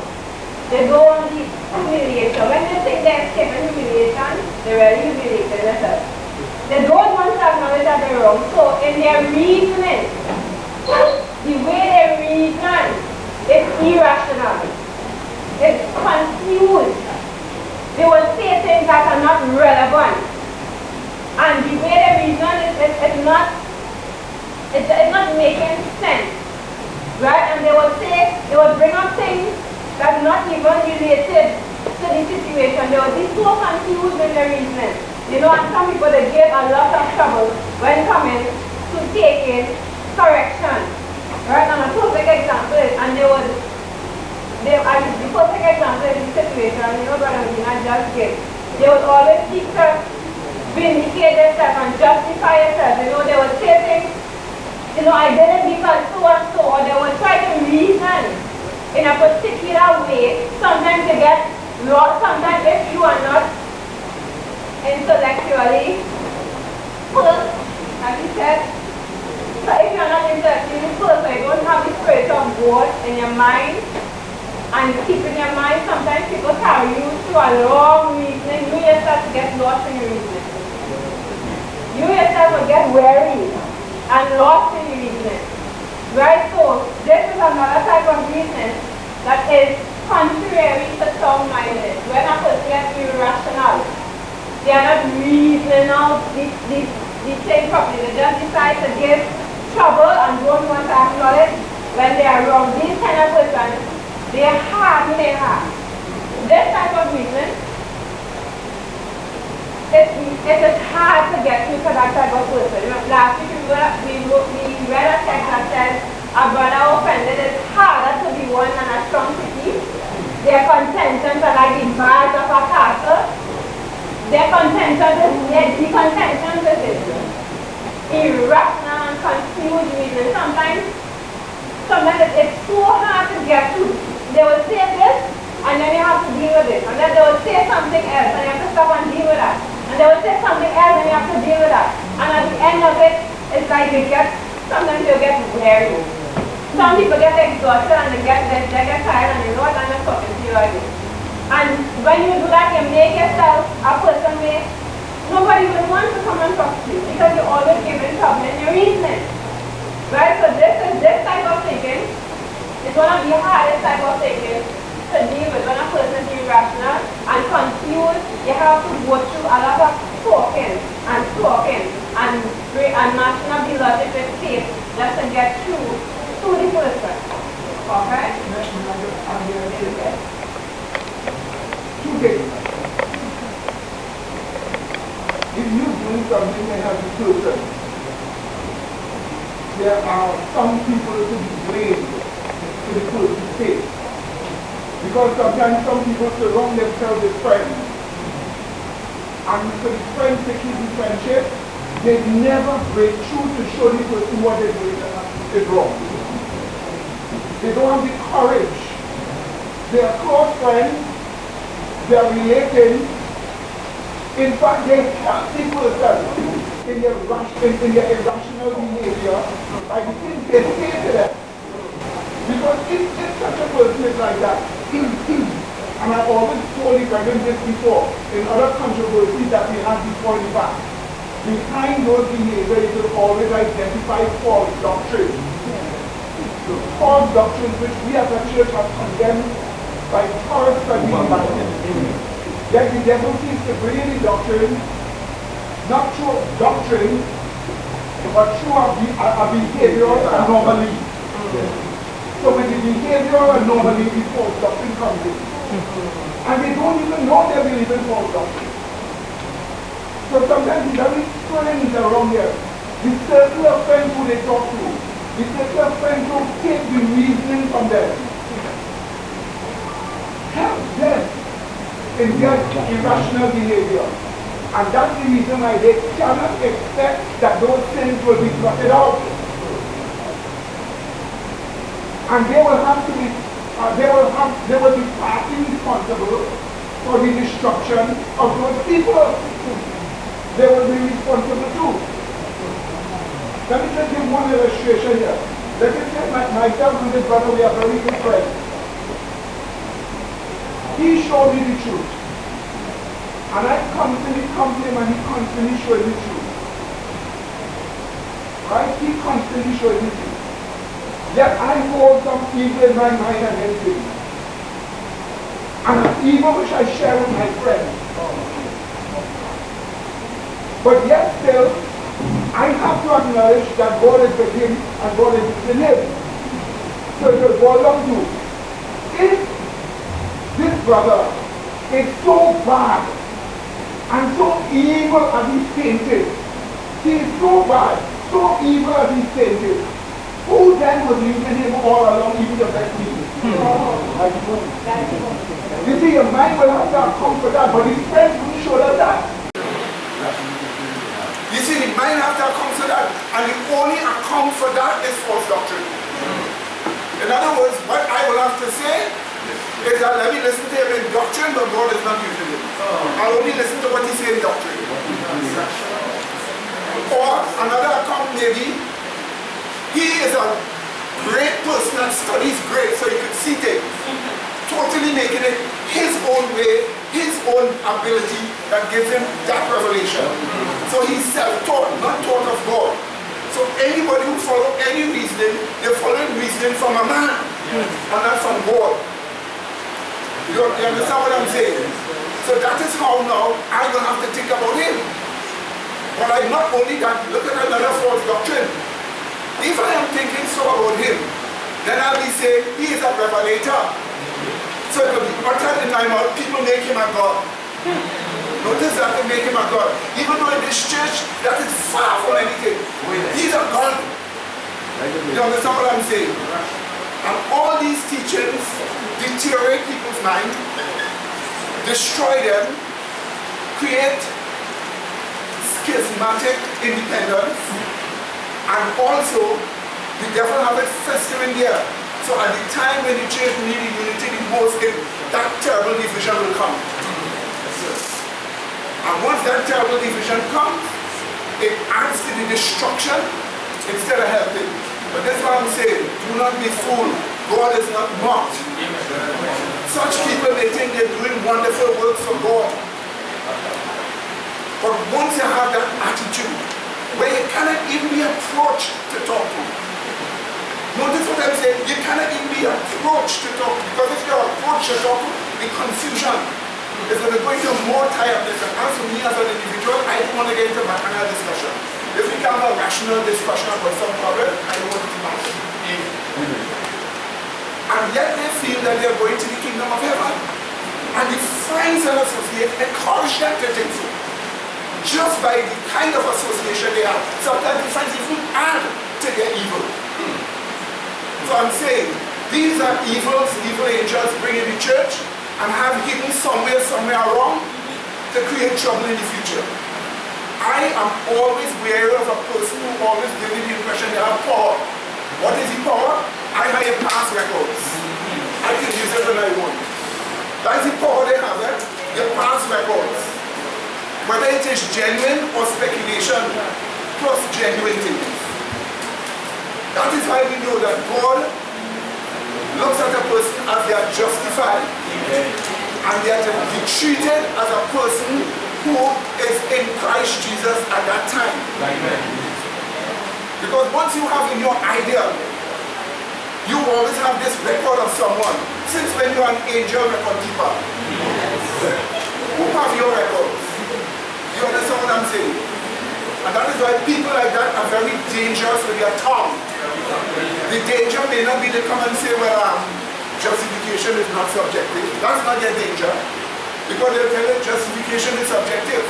They don't want the humiliation. When they think they're escaping humiliation, they're really humiliated themselves. They don't want to acknowledge that they're wrong. So in their reasoning, the way they reason is irrational. It's confused. They will say things that are not relevant. And the way they reason it's not making sense. Right? And they will bring up things that are not even related to the situation. They will be so confused in their reasoning. You know, and some people, they get a lot of trouble when coming to taking correction. Right? And a perfect example is, and the perfect example is the situation, you know, Brother Medina just gave. They would always seek to vindicate themselves and justify themselves. You know, they would say things, you know, I didn't because so and so, or they would try to reason in a particular way. Sometimes they get lost, sometimes if you are not intellectually full, as he said. So if you are not intellectually full, so you don't have the spirit of God in your mind, and keep in your mind, sometimes people carry you through a long reasoning. You yourself get lost in your reasoning. You yourself will get weary and lost in your reasoning. Right? So this is another type of reasoning that is contrary to sound-mindedness. When a person gets irrational, they are not reasoning out the thing properly. They just decide to give trouble and don't want to acknowledge when they are wrong. These kind of persons, they are hard in their heart. This type of reasoning, it is hard to get through to that type of person. Last week we read a text that says, a brother offended is harder to be won than a strong city. Their contentions are like the bars of a castle. Their contentions is irrational and confused reason. Sometimes it's so hard to get through. They will say this, and then you have to deal with it. And then they will say something else, and you have to stop and deal with that. And they will say something else, and you have to deal with that. And at the end of it, it's like sometimes you get weary. Some people get exhausted, and they get tired, and you know what, I'm not talking to you again. And when you do that, you make yourself a person where nobody will want to come and talk to you, because you're always giving trouble in your reasoning. Right? So this type of thinking is one of the hardest type of thinking to deal with. When a person is irrational and confused, you have to go through a lot of talking and matching up the logic with faith just to get through to the person. Okay? Two things. If you're doing something and have a person, there are some people to be blamed to the person's face. Because sometimes some people surround themselves with friends. And for the friends to keep the friendship, they never break through to show the person what they're doing is wrong. They don't have the courage. They are close friends, they are relating. In fact, they help the person in their irrational behavior by the things they say to them. Because if such a person is like that, and I always told the brethren this before, in other controversies that we had before the fact, behind those behaviors you will always identify false doctrines. False doctrines which we as a church have condemned by thorough study. Yet the devil seeks to bring in the doctrine, not through doctrine, but through a behavioral anomaly. So with the behavioral anomaly, the false doctrine comes in. And they don't even know they believe in false doctrine. So sometimes the very friends around here, the circle of friends who they talk to, the circle of friends who take the reasoning from them, help them in their irrational behavior. And that's the reason why they cannot expect that those sins will be blotted out. And they will have to be, they will be partly responsible for for the destruction of those people. They will be responsible too. Let me just give one illustration here. Let me say myself and this brother, we are very good friends. He showed me the truth. And I constantly come to him and he constantly shows me the truth. Right? He constantly shows me the truth. Yet I hold some evil in my mind against him. And an evil which I share with my friends. But yet still, I have to acknowledge that God is with him and God is with him. So it will boil down to, if this brother is so bad and so evil as he's painted, he is so bad, so evil as he's painted, who then was using him all along even to affect people? You see, your mind will have to account for that, but his friends will show us that. You see, the mind has to account for that, and the only account for that is false doctrine. In other words, what I will have to say is that let me listen to him in doctrine, but God is not using him. I'll only listen to what he says in doctrine. Or another account maybe, he is a great person that studies great, so he could see things. Totally making it his own way, his own ability that gives him that revelation. So he's self-taught, not taught of God. So anybody who follows any reasoning, they're following reasoning from a man, and not from God. You understand what I'm saying? So that is how now I'm going to have to think about him. But I'm not only that, look at another false doctrine. If I am thinking so about him, then I'll be saying he is a revelator. So it will be uttered in my mouth, people make him a God. Notice that they make him a God. Even though in this church, that is far from anything. He's a God. You understand what I'm saying? And all these teachings deteriorate people's mind, destroy them, create schismatic independence, and also the devil have it festering there. So at the time when the church needed unity the most, that terrible division will come. And once that terrible division comes, it adds to the destruction instead of helping. But that's what I'm saying. Do not be fooled. God is not mocked. Such people may think they're doing wonderful works for God. But once you have that attitude, where you cannot even be approached to talk to, notice what I'm saying, you cannot even be approached to talk, because if you're approached to talk, the confusion is going to go into more tiredness. And as for me as an individual, I don't want to get into bacchanal discussion. If we can have a rational discussion about some problem, I don't want to match. And yet they feel that they're going to the kingdom of heaven. And the friends and associates encourage them to think so. Just by the kind of association they have. Sometimes the friends even add to their evil. So I'm saying, these are evils, evil angels bring in the church and have hidden somewhere around to create trouble in the future. I am always wary of a person who always gives me the impression they have power. What is the power? I have your past records. I can use it when I want. That's the power they have, your past records. Whether it is genuine or speculation, plus genuine things. That is why we know that God looks at a person as they are justified. And they are to be treated as a person who is in Christ Jesus at that time. Because once you have in your idea, you always have this record of someone. Since when you are an angel record keeper, who have your records? You understand what I'm saying? And that is why people like that are very dangerous with their tongue. The danger may not be to come and say, well, justification is not subjective. That's not their danger. Because they'll tell you justification is subjective.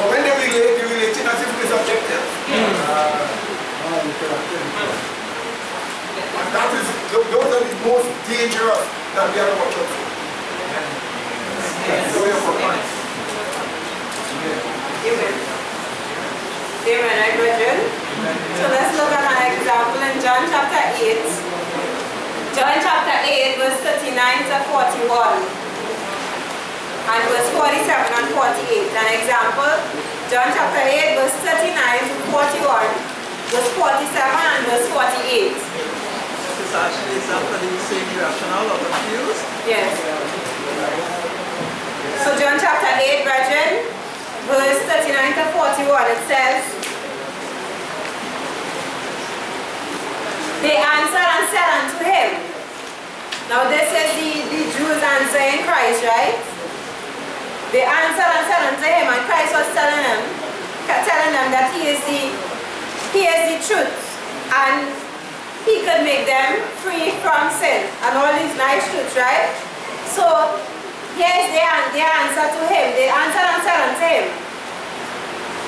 But when they relate, they're relating as if it is objective. And that is, those are the most dangerous that we are watching for. Amen. Amen, right, brethren? So let's look at an example in John chapter 8. John chapter 8, verse 39 to 41. and verse 47 and 48. An example, John chapter 8, verse 39 to 41, verse 47 and verse 48. This actually is after the same irrational or confused? Yes. So John chapter 8, brethren, verse 39 to 41, it says, they answered and said unto him. Now this is the Jews answering Christ, right? They answered and said unto him, and Christ was telling them that he is the truth, and he could make them free from sin, and all these nice truths, right? So here's their answer to him. They answered and said unto him,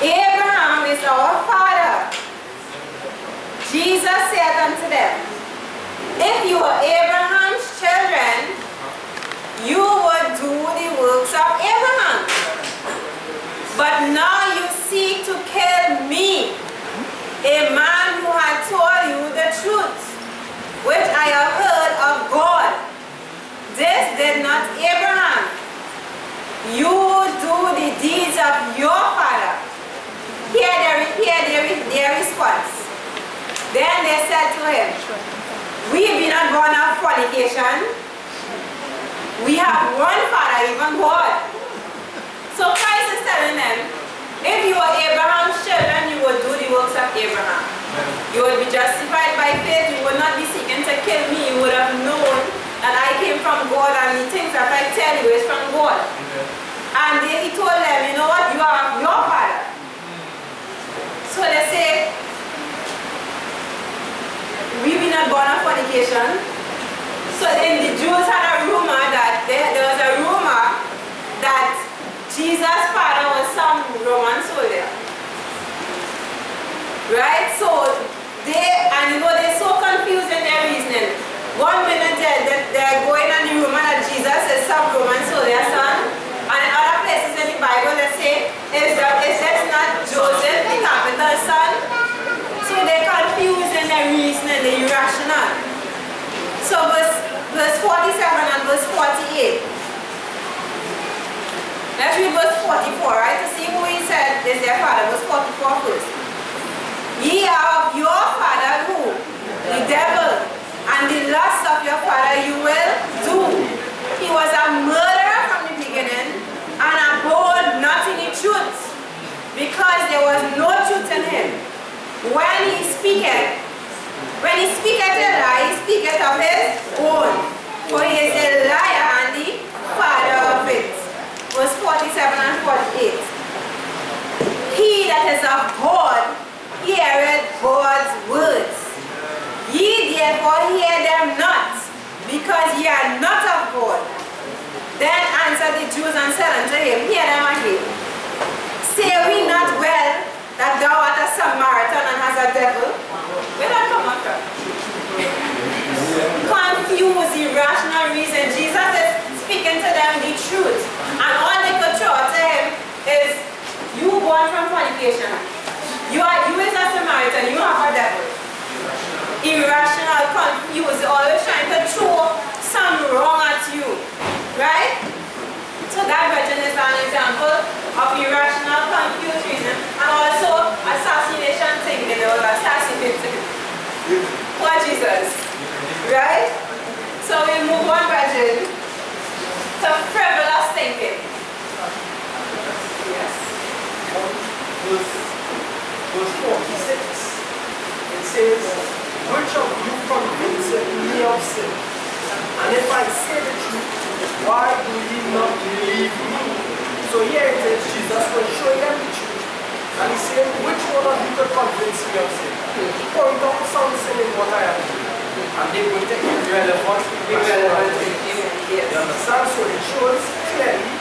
Abraham is our father. Jesus said unto them, if you were Abraham's children, you would do the works of Abraham. But now you seek to kill me, a man who had told you the truth, which I have heard of God. This did not Abraham. You do the deeds of your father. Hear their response. Then they said to him, we be not born of fornication. We have one father, even God. So Christ is telling them, if you were Abraham's children, you would do the works of Abraham. You would be justified by faith. You would not be seeking to kill me. You would have known that I came from God, and the things that I tell you is from God. And he told them, you know what, you are your father. So they say, we be not born of fornication. So then the Jews had a rumor that there was a rumor that Jesus' father was some Roman soldier. Right? So they're so confused in their reasoning. 1 minute they're going on the rumor that Jesus is some Roman soldier son, and in other places in the Bible they say, is that not Joseph, the carpenter's son? So they're confused in their reasoning, they're irrational. So verse 47 and verse 48. Let's read verse 44, right? To see who he said is their father. Verse 44 first. Ye are of your father who? The devil. And the lust of your father you will do. He was a murderer from the beginning, and abode not in the truth, because there was no truth in him. When he speaketh a lie, he speaketh of his own, for he is a liar and the father of it. Verse 47 and 48. He that is of God heareth God's words. Ye therefore hear them not, because ye are not of God. Then answered the Jews and said unto him, hear them again. Say we not well that thou art a Samaritan and hast a devil? Where that come from? Confused, irrational reason. Jesus is speaking to them the truth. And all they could throw to him is, you born from fornication. You is a Samaritan, you have a devil. Irrational, confused, always trying to throw some wrong at you. Right? So that version is an example of irrational, confused reason, and also assassination thinking. They were assassinating for Jesus. Right? So we move on, version to frivolous thinking. Yes. Verse 46. It says, which of you convinceth me of sin? And if I say the truth, why do ye not believe me? So here it is, Jesus was showing them the truth. And he said, which one of you could convince me of sin? Point out some sin in what I am doing. And they will take it relevant. You understand? So it shows clearly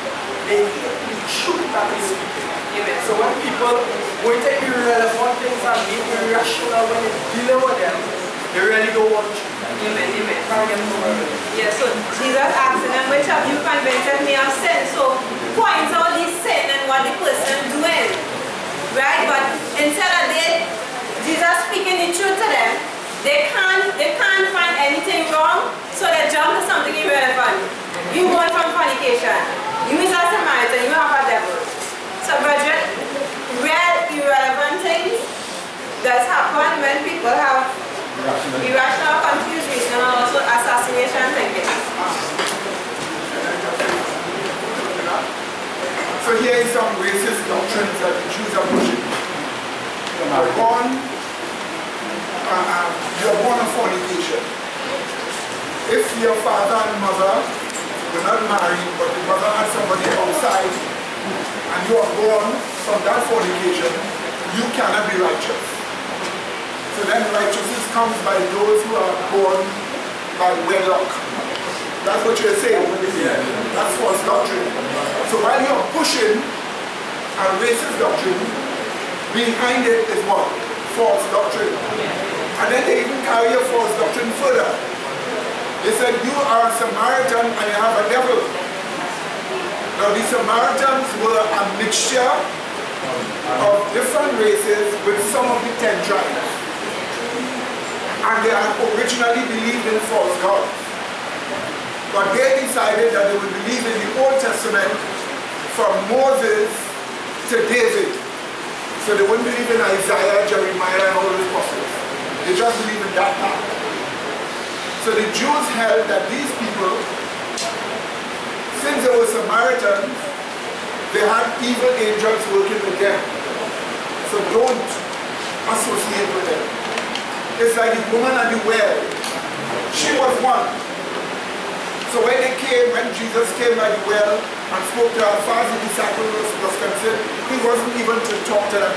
they hate the truth that is speaking. So when people will take irrelevant things and be irrational when they deal with them, they really don't want truth. Yeah, so Jesus asking them, which of you convinced me of sin? So points out the sin and what the person doing. Right? But instead of Jesus speaking the truth to them, they can't find anything wrong, so they jump to something irrelevant. You born from fornication. You is a different racist doctrines that the Jews are pushing. You're born of fornication. If your father and mother were not married, but the mother had somebody outside, and you are born from that fornication, you cannot be righteous. So then righteousness comes by those who are born by wedlock. That's what you're saying. That's false doctrine. So while you're pushing a racist doctrine, behind it is what? False doctrine. And then they even carry a false doctrine further. They said, you are a Samaritan and you have a devil. Now the Samaritans were a mixture of different races with some of the 10 tribes. And they had originally believed in false gods. But they decided that they would believe in the Old Testament from Moses to David. So they wouldn't believe in Isaiah, Jeremiah, and all those prophets. They just believe in that part. So the Jews held that these people, since they were Samaritans, they had evil angels working with them. So don't associate with them. It's like the woman at the well. She was one. So when Jesus came by the well and spoke to her, as far as the disciple was concerned, he wasn't even to talk to them.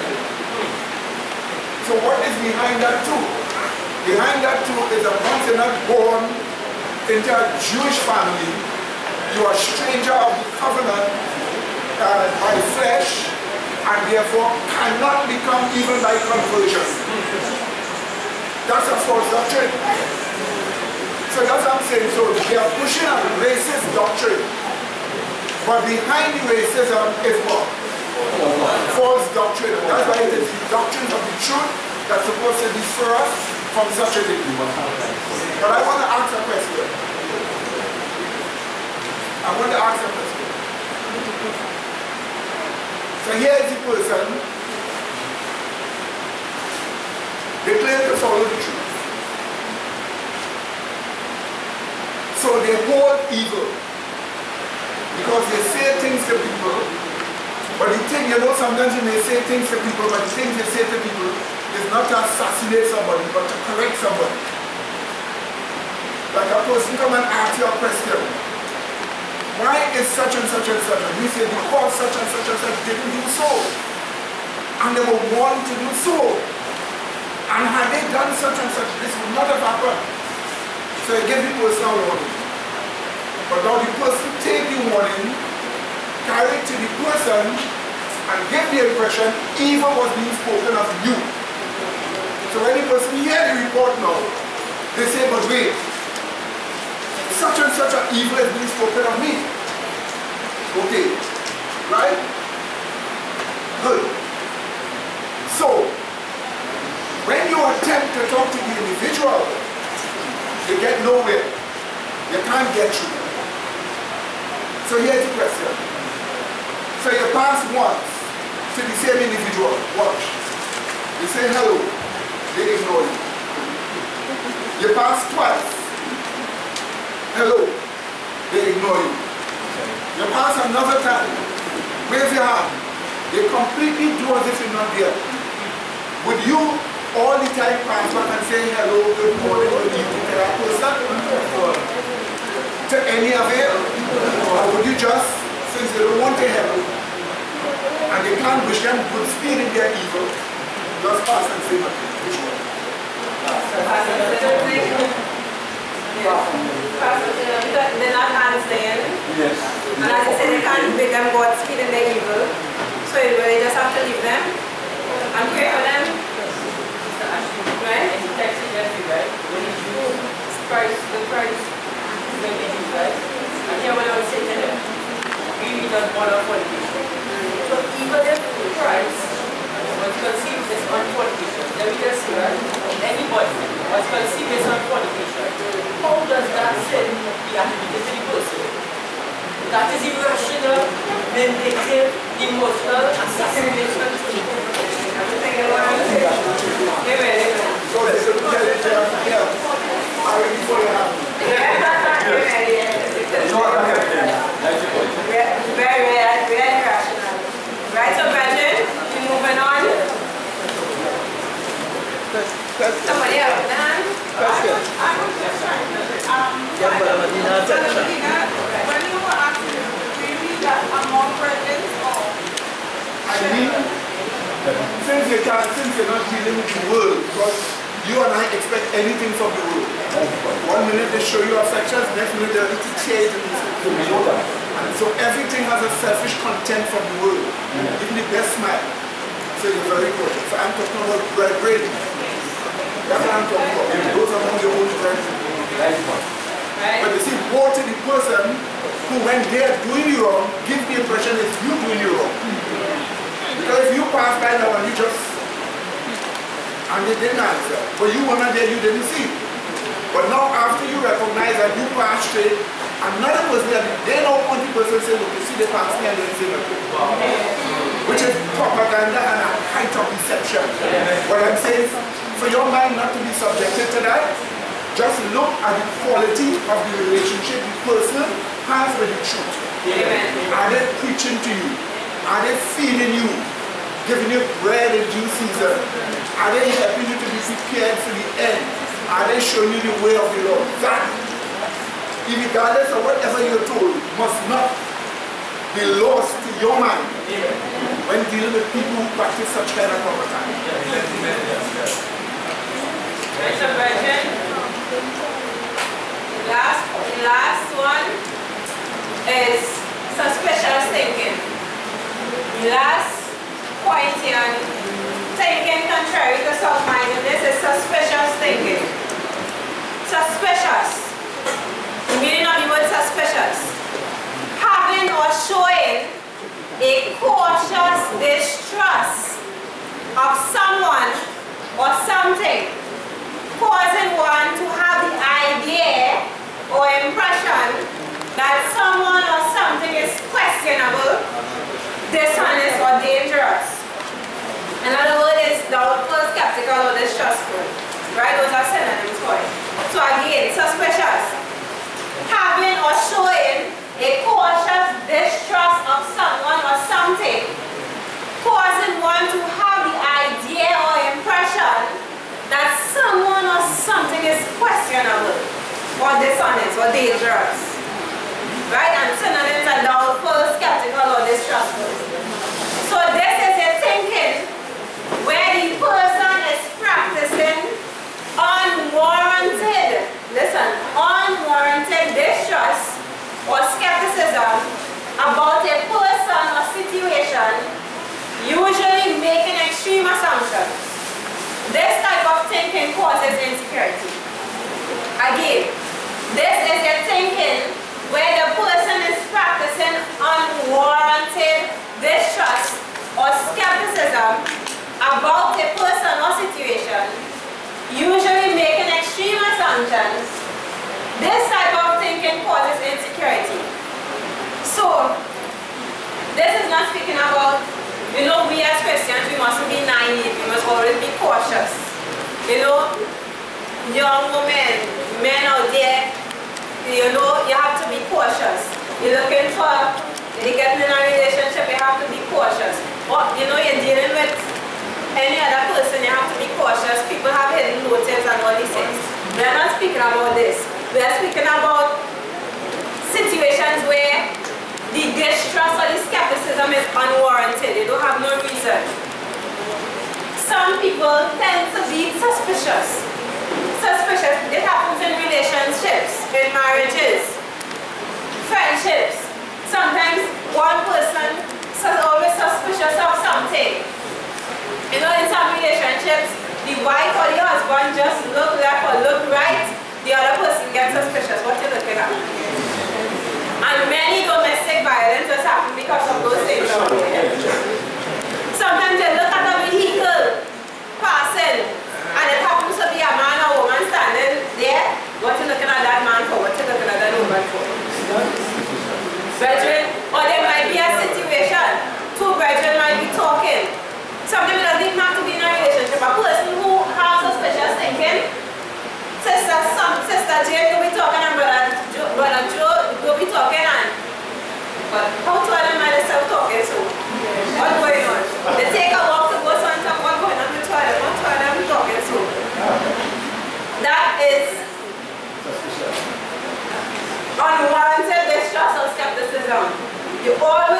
So what is behind that too? Behind that too is that once you're not born into a Jewish family, you are a stranger of the covenant by flesh, and therefore cannot become even by conversion. That's a false doctrine. So that's what I'm saying. So they are pushing a racist doctrine. But behind the racism is what? False doctrine. And that's why it is the doctrines of the truth that's supposed to defer us from such a thing. But I want to ask a question. So here is the person. They claim to follow the truth. So they hold evil because they say things to people, but the thing, sometimes you may say things to people, but the things you say to people is not to assassinate somebody, but to correct somebody. Like a person come and ask you a question. Why is such and such and such? And you say, because such and such and such didn't do so. And they were warned to do so. And had they done such and such, this would not have happened. So you give the person a warning. But now the person take the warning, carry it to the person, and give the impression evil was being spoken of you. So when the person hear the report now, they say, but wait, such and such an evil is being spoken of me. Okay, right? Good. So, when you attempt to talk to the individual, you get nowhere. You can't get through. So here's the question. So you pass once to the same individual. Watch. You say hello. They ignore you. You pass twice. Hello. They ignore you. You pass another time. Wave your hand. They completely do as if you're not there. Would you all the time pass back and say hello, good morning, good evening to that person? To any avail? Or would you just, since they don't want to help and they can't wish them good speed in their evil, just pass and say nothing? Which one? They're not answering. Yes. And as I said, they can't make them God speed in their evil. So they just have to leave them and pray for them. Right? And he texted yesterday, right? When he drew the price when they do that. And here when I was saying to him, we just born on fornication. So even if Christ was conceived based on fornication, then we just see that anybody was conceived based on fornication, how does that sin be attributed to the person? That is irrational, vindictive, emotional assassination to the person. Very rational. When you were asking, do you mean that among brethren or? I mean, since you're not dealing with the world, because you and I expect anything from the world. 1 minute they show you affections, next minute they're little tears in the and so everything has a selfish content from the world. Even the best smile. So you're very good. So I'm talking about brethren. That's what I'm talking about. Those among your own brethren. But you see, woe to the person who, when they're doing you wrong, give the impression it's you doing you wrong. Because if you pass by now and you just, and they didn't answer, but you were not there, you didn't see. But now after you recognize that you passed straight, another person there, they don't want the person to say, look, you see they passed me and they didn't say nothing. Which is propaganda and a height of deception. What I'm saying, for your mind not to be subjected to that, just look at the quality of the relationship the person has with the truth. Are they preaching to you? Are they feeding you? Giving you bread in due season? Are they helping you to be prepared for the end? Are they showing you the way of the Lord? That, regardless of whatever you're told, must not be lost to your mind when dealing with people who practice such kind of propaganda. Last one is suspicious thinking. Last point here, thinking contrary to sound-mindedness is suspicious thinking. Suspicious. The meaning of the word suspicious. Having or showing a cautious distrust of someone or something, causing one to have the idea or impression that someone or something is questionable, dishonest, or dangerous. In other words, it's doubtful, skeptical, or distrustful. Right? Those are synonyms for it. So again, suspicious. Having or showing a cautious distrust of someone or something, causing one to have the idea or impression that someone or something is questionable, or dishonest, or dangerous. Right? And synonyms are doubtful, skeptical, or distrustful. So this is a thinking where the person is practicing unwarranted, listen, unwarranted distrust or skepticism about a person or situation, usually making extreme assumptions. This type of thinking causes insecurity. Again, this is a thinking where the person is practicing unwarranted distrust or skepticism about a person or situation, usually making extreme assumptions. This type of thinking causes insecurity. So, this is not speaking about, you know, we as Christians, we mustn't be naive, we must always be cautious. You know, young women, men out there, you know, you have to be cautious. You're looking for, you're getting in a relationship, you have to be cautious. Or, you know, you're dealing with any other person, you have to be cautious. People have hidden motives and all these things. We are not speaking about this. We are speaking about situations where the distrust or the skepticism is unwarranted. They don't have no reason. Some people tend to be suspicious. Suspicious. It happens in relationships, in marriages, friendships. Sometimes one person is always suspicious of something. You know, in some relationships, the wife or the husband just look left or look right, the other person gets suspicious. What you looking at? And many domestic violence has happened because of those things. Sometimes they look at a vehicle passing, and it happens to be a man or woman standing there. What you looking at that man for? What you looking at that woman for? Brethren, or there might be a situation. Two brethren might be talking. Sometimes it doesn't even have to be in a relationship. A person who has suspicious thinking, Sister Jane will be talking and Brother Joe will be talking, and but how to them are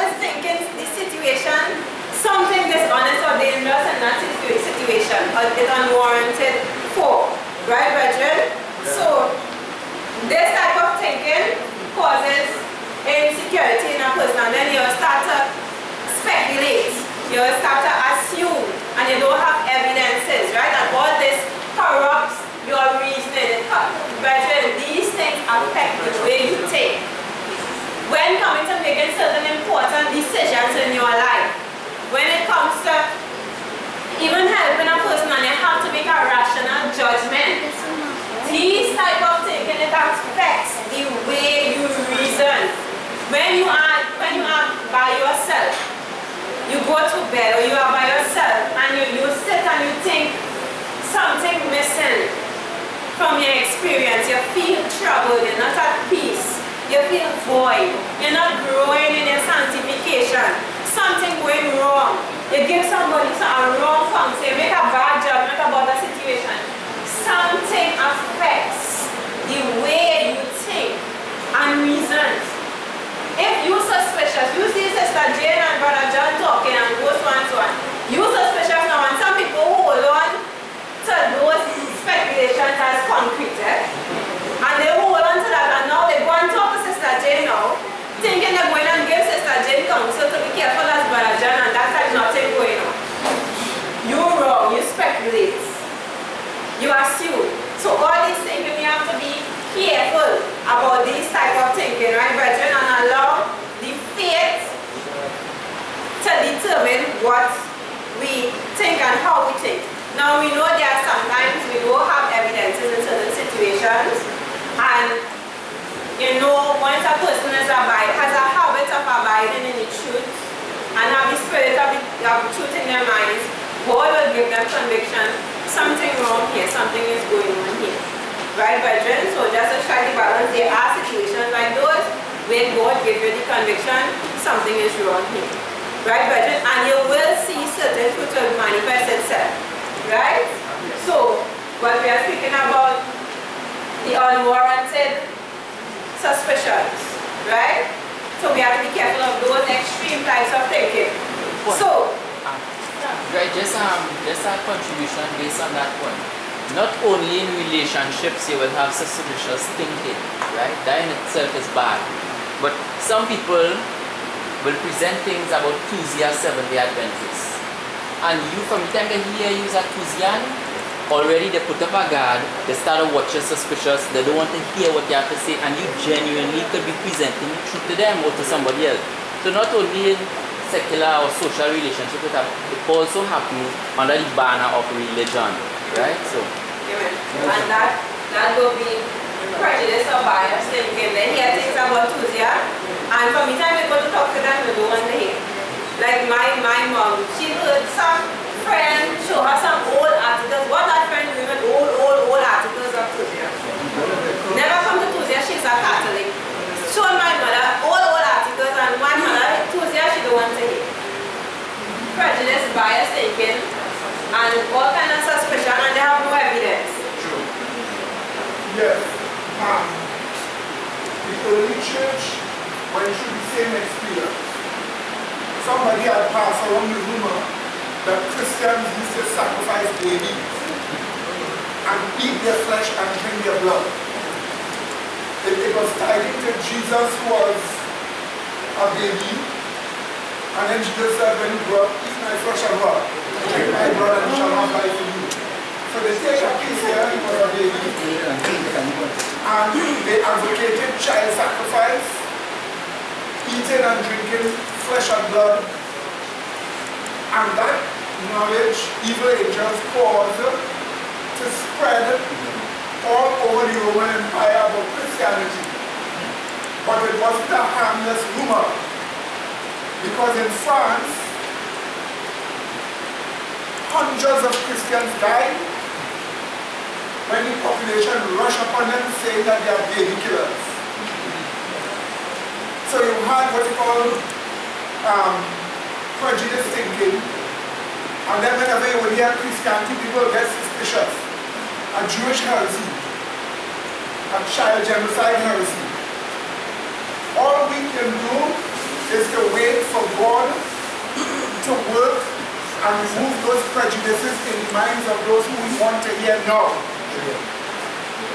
always thinking the situation, something dishonest or dangerous in that situation, or it's unwarranted for, right, brethren? So, this type of thinking causes insecurity in a person, and then you start to speculate, you start to assume, and you don't have evidences, right? And all this corrupts your reasoning. Brethren, these things affect the way you think. When coming to making certain important decisions in your life, when it comes to even helping a person and you have to make a rational judgment, these type of thinking, it affects the way you reason. When you are by yourself, you go to bed or you are by yourself and you sit and you think something missing from your experience. You feel troubled, you're not at peace, you feel void, you're not growing in your sanctification, something going wrong. You give somebody a wrong counsel, you make a bad judgment about the situation. Something affects the way you think and reason. If you're suspicious, you see Sister Jane and Brother John talking and goes so and so on, you're suspicious now, and some people hold on to those speculations as concrete, and they hold on to that, and now they go and talk to Sister Jane now, thinking they're going and give Sister Jane counsel to be careful as Brother John, and that time nothing going on. You're wrong, you speculate, you assume. So all these things, we have to be careful about these type of thinking, right, brethren, and allow the faith to determine what we think and how we think. Now we know there are sometimes we don't have evidences in certain situations, and you know, once a person has a habit of abiding in the truth and have the spirit of the truth in their minds, God will give them conviction. Something wrong here, something is going on here. Right, brethren? So just to strike the balance, there are situations like those where God gives you the conviction, something is wrong here. Right, brethren? And you will see certain fruit will manifest itself. Right? So, what we are speaking about, the unwarranted suspicions. Right? So we have to be careful of those extreme types of thinking. So, right, just a contribution based on that point. Not only in relationships you will have suspicious thinking, right? That in itself is bad. But some people will present things about Tuesday as Seventh-day Adventists. And you, from the time they hear you as a Tuesdayan, already they put up a guard, they start to watch you suspicious, they don't want to hear what you have to say, and you genuinely could be presenting the truth to them or to somebody else. So not only in secular or social relationships, it also happens under the banner of religion. Right? So. Amen. And that will be prejudice or bias thinking. They hear things about Tuesday, and from the time we go to talk to them, we don't want to hear. Like my mom, she heard some friend show her some old articles. What that friend doing with old articles of Tuesday? Never come to Tuesday, she's a Catholic. Showed my mother old articles, and my mother, Tuesday, she don't want to hear. Prejudice, bias thinking, and all kind of suspicion, and they have no evidence. True. Yes. The early church went through the same experience. Somebody had passed around the rumor that Christians used to sacrifice babies and eat their flesh and drink their blood. It was tied into Jesus was a baby, and then Jesus said, when you grow up, eat my flesh and blood. Drink my blood and shall not die for you. So they take a piece here, he was a baby, and they advocated child sacrifice, eating and drinking flesh and blood, and that knowledge, evil angels caused to spread all over the Roman Empire about Christianity. But it wasn't a harmless rumor, because in France, hundreds of Christians died when the population rushed upon them saying that they are baby killers. So you had what you call prejudice thinking, and then whenever you would hear Christianity, people get suspicious. A Jewish heresy, a child genocide heresy. All we can do is to wait for God to work and remove those prejudices in the minds of those who we want to hear now.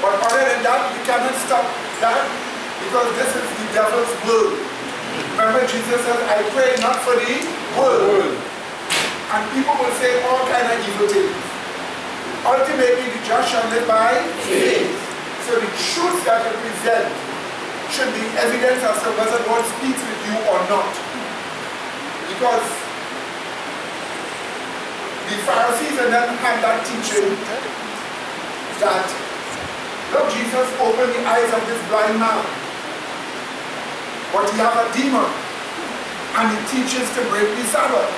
But other than that, we cannot stop that because this is the devil's world. Remember Jesus said, I pray not for the world. And people will say all kinds of evil things. Ultimately, the just shall live by faith. So the truth that you present should be evidence as to whether God speaks with you or not. Because the Pharisees and them had that teaching that, look, Jesus opened the eyes of this blind man, but he has a demon, and he teaches to break the Sabbath.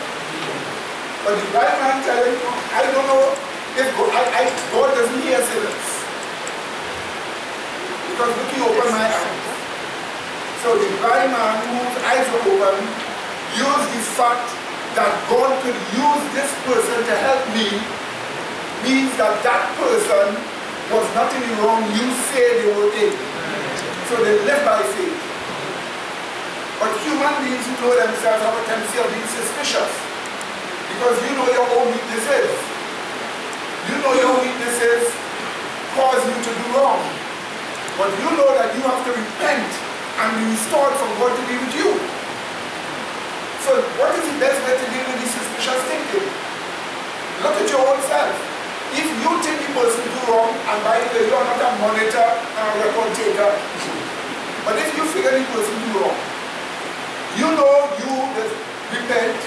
But the blind man telling him, I don't know if God doesn't hear sinners. Because look, he opened my eyes. So the blind man whose eyes were open used the fact that God could use this person to help me, means that that person was not in the wrong you say they were in. So they live by faith. But human beings who know themselves have a tendency of being suspicious. Because you know your own weaknesses. You know your weaknesses cause you to do wrong. But you know that you have to repent and be restored from God to be with you. So what is the best way to deal with this suspicious thinking? Look at your own self. If you think the person do wrong, and by the way, you are not a monitor and a record taker, but if you figure the person do wrong, you know you repent,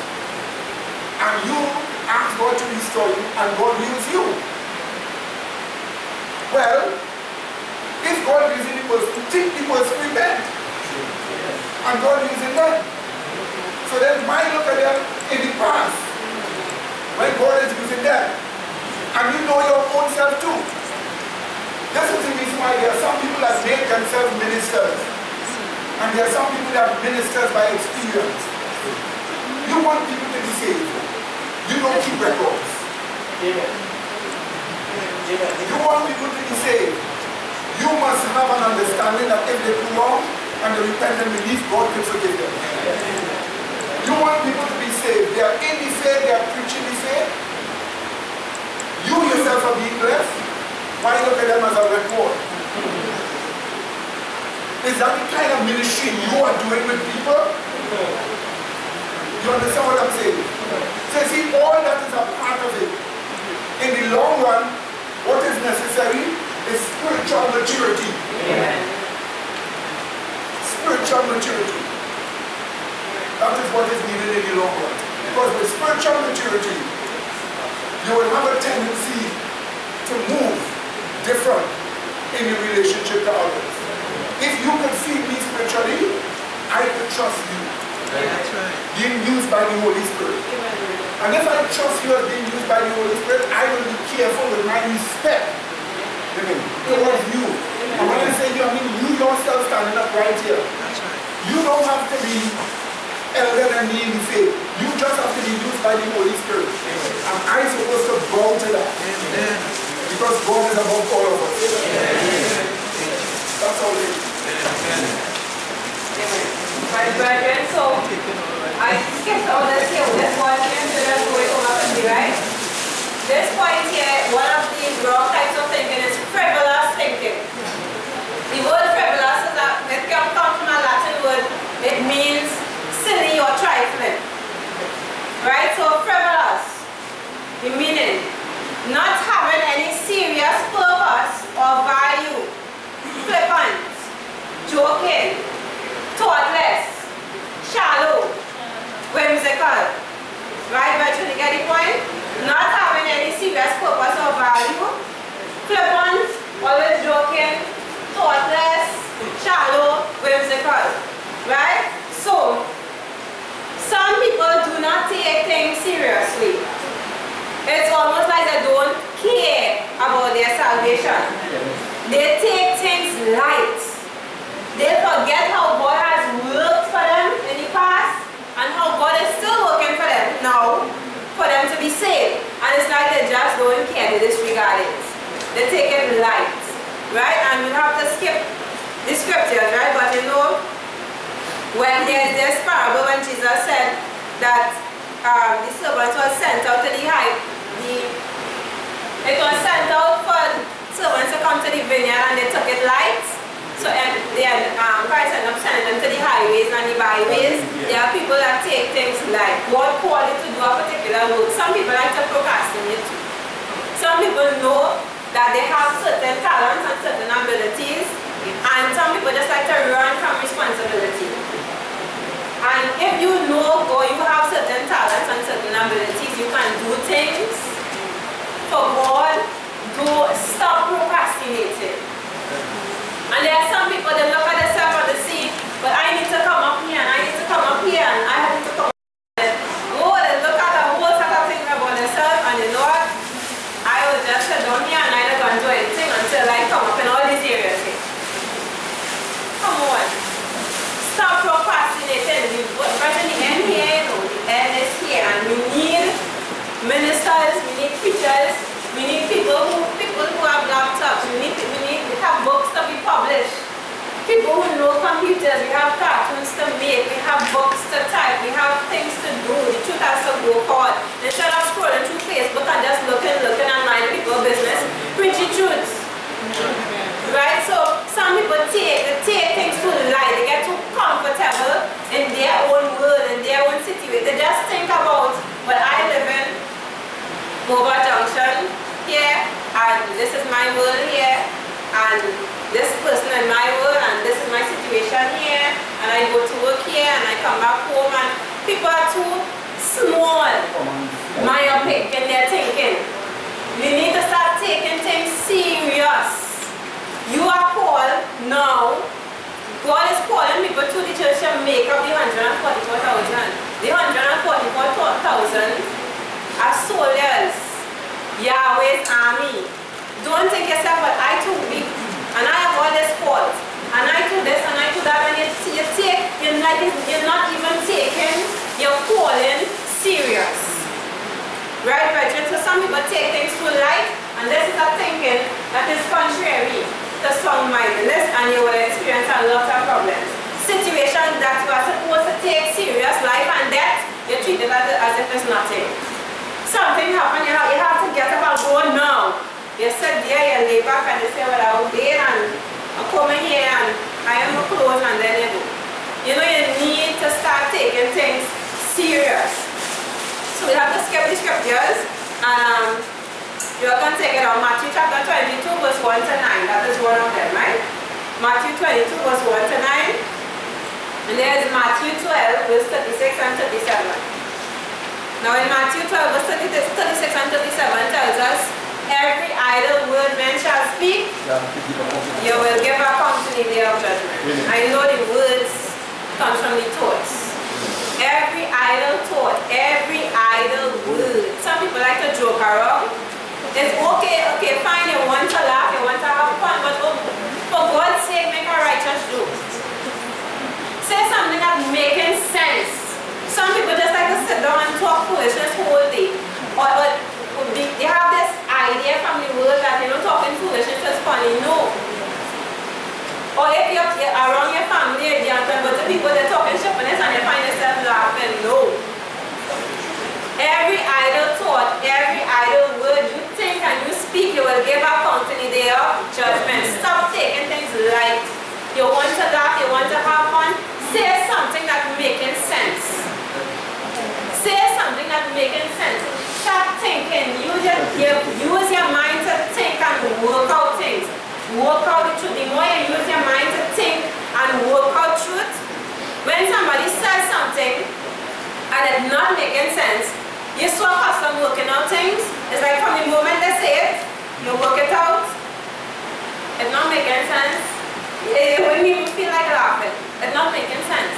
and you ask God to restore you, and God heals you. Well, if God is in the person, think the person repent, and God is in them. So then why look at them in the past when God is using them? And you know your own self too. This is the reason why there are some people that make themselves ministers. And there are some people that are ministers by experience. You want people to be saved. You don't keep records. You want people to be saved. You must have an understanding that if they do wrong and they repent and believe, God will forgive them. You want people to be saved. They are in the faith, they are preaching the faith. You yourself are being blessed. Why look at them as a record? Is that the kind of ministry you are doing with people? You understand what I'm saying? So you see, all that is a part of it. In the long run, what is necessary is spiritual maturity. Spiritual maturity. That is what is needed in the long run. Because with spiritual maturity, you will have a tendency to move different in your relationship to others. If you can feed me spiritually, I can trust you. That's right. Being used by the Holy Spirit. And if I trust you as being used by the Holy Spirit, I will be careful with my respect towards you. And when I say you, I mean you yourself standing up right here. That's right. You don't have to be elder than me in the faith. You just have to be used by the Holy Spirit. And I'm supposed to bow to that. Amen. Because God is above all of us. Amen. That's all it is. My brethren, so I skipped all this here. This one here, so that's going over to me, right? This point here, one of the wrong types of thinking is frivolous thinking. The word frivolous is that it comes from a Latin word. It means silly or trifling. Right? So frivolous, the meaning, not having any serious purpose or value, flippant, joking, thoughtless, shallow, whimsical. Right? But you get the point? Not having any serious purpose or value, flippant, always joking, thoughtless, shallow, whimsical. Right? So, some people do not take things seriously. It's almost like they don't care about their salvation. They take things light. They forget how God has worked for them in the past and how God is still working for them now for them to be saved. And it's like they just don't care, they disregard it. They take it light. Right? And we have to skip the scriptures, right? But you know, When there's this parable when Jesus said that the servants was sent out to it was sent out for servants to come to the vineyard and they took it light. So then Christ ended up sending them to the highways and the byways. There are people that take things light. God called you to do a particular work. Some people like to procrastinate too. Some people know that they have certain talents and certain abilities, and some people just like to run from responsibility. And if you know God, you have certain talents and certain abilities, you can do things for God. Stop procrastinating. And there are some people that look at themselves and they see, but I need to come up here and I need to come up here and I have to come up here. Oh, they look at a whole set of things about themselves, and you know what? I will just sit down here and I don't go and do anything until I come up in all these areas here. Come on. Stop procrastinating. The end here, the end is here, and we need ministers, we need preachers, we need people who have laptops, we have books to be published. People who know computers, we have cartoons to make, we have books to type, we have things to do. The truth has to go forward. Instead of scrolling through Facebook and just looking and mind people's business, preach the truth. Right? So some people take things too light, they get too comfortable in their own world, in their own situation. They just think about, but I live in Mobile Junction here, and this is my world here, and this person in my world, and this is my situation here, and I go to work here, and I come back home, and people are too small, myopic in their thinking. We need to start taking things serious. You are called now. God is calling people to the church to make up the 144,000. The 144,000 are soldiers, Yahweh's army. Don't think yourself, but I too weak, and I have all this fault, and I do this, and I do that, and you're not even taking your calling serious. Right, brethren? So some people take things too light, and this is a thinking that is contrary to sound-mindedness, and you will experience a lot of problems. Situations that you are supposed to take serious, life and death, you treat it as if it's nothing. Something happened, you have to get up and go now. You sit there, you lay back and you say, well, I'll wait and I'll come in here and I am close, and then you go. You know, you need to start taking things serious. So we have to skip the scriptures, and you can take it on Matthew chapter 22 verse 1 to 9. That is one of them, right? Matthew 22 verse 1 to 9. And there is Matthew 12 verse 36 and 37. Now in Matthew 12 verse 36 and 37 tells us, every idle word men shall speak, you will give account to the day of judgment. I know the words come from the thoughts. Every idle thought, every idle word. Some people like to joke around. It's okay, fine, you want to laugh, you want to have fun, but for God's sake, make a righteous joke. Say something that's making sense. Some people just like to sit down and talk foolishness whole day. Or they have this idea from the world that, talking foolishness is funny. No. Or if you're around your family, you can go to people that are talking shopness and you find yourself laughing. No. Every idle thought, every idle word you think and you speak, you will give account in the day of judgment. Stop taking things light. You want to laugh, you want to have fun, say something that's making sense. Say something that's making sense. Start thinking. Use your mind to think and work out things. Work out the truth. The more you use your mind to think and work out truth, when somebody says something and it's not making sense, you're so accustomed working out things. It's like from the moment they say it, you work it out. It's not making sense. You wouldn't even feel like laughing. It's not making sense.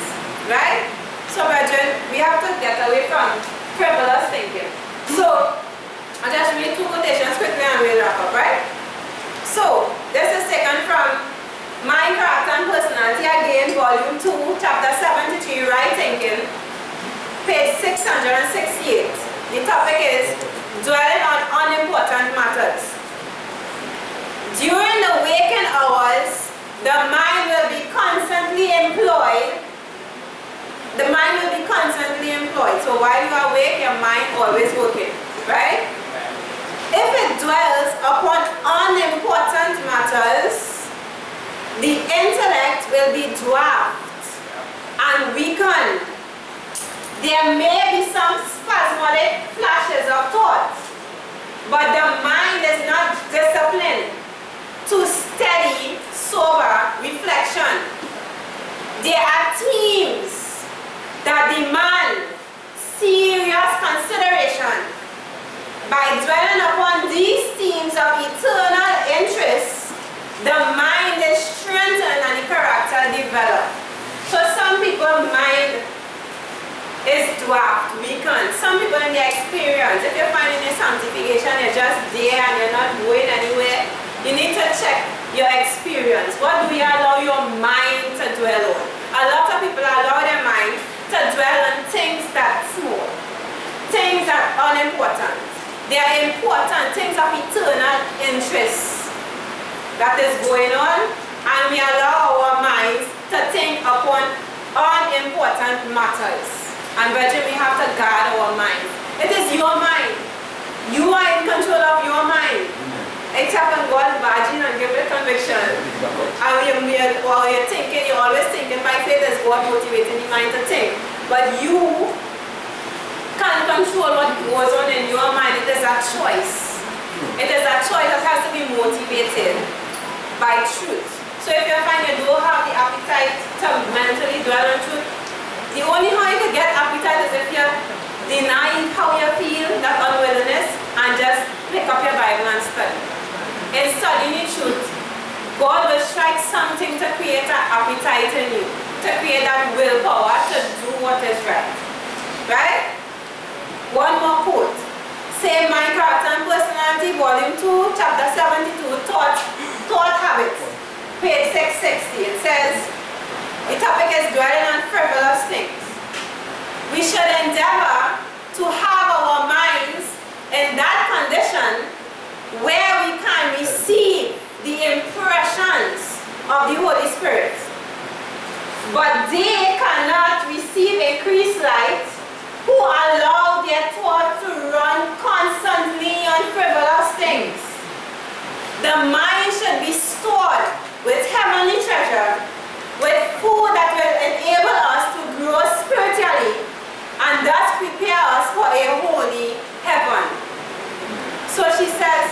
Right? So, brethren, we have to get away from frivolous thinking. So, I'll just read two quotations quickly and we'll wrap up, right? So, this is taken from Mind, Character and Personality, again, volume 2, chapter 73, Right Thinking, page 668. The topic is dwelling on unimportant matters. During the waking hours, the mind will be constantly employed So while you are awake, your mind always working, right? If it dwells upon unimportant matters, the intellect will be dwarfed and weakened. There may be some spasmodic flashes of thought, but the mind is not disciplined to steady, sober reflection. There are themes that demand serious consideration. By dwelling upon these themes of eternal interest, the mind is strengthened and the character developed. So some people's mind is dwarfed, weakened. Some people in their experience, if you're finding a sanctification, you're just there and you're not going anywhere, you need to check your experience. What do you allow your mind to dwell on? A lot of people allow their mind to dwell on things that small, things that are unimportant. They are important, things of eternal interest that is going on, and we allow our minds to think upon unimportant matters. And brethren, we have to guard our minds. It is your mind. You are in control of your mind. Except when God barging and give you conviction. And while you're thinking, you're always thinking, by faith is God motivating the mind to think. But you can't control what goes on in your mind. It is a choice. It is a choice that has to be motivated by truth. So if you find you don't have the appetite to mentally dwell on truth, the only how you can get appetite is if you deny how you feel, that unwillingness, and just pick up your Bible and study. In studying the truth, God will strike something to create an appetite in you, to create that willpower to do what is right. Right? One more quote. Same Mind, Character and Personality, Volume 2, Chapter 72, Thought Habits, page 660. It says, the topic is dwelling on frivolous things. We should endeavor to have our minds in that condition where we can receive the impressions of the Holy Spirit. But they cannot receive increased light who allow their thoughts to run constantly on frivolous things. The mind should be stored with heavenly treasure, with food that will enable us to grow spiritually and thus prepare us for a holy heaven. So she says,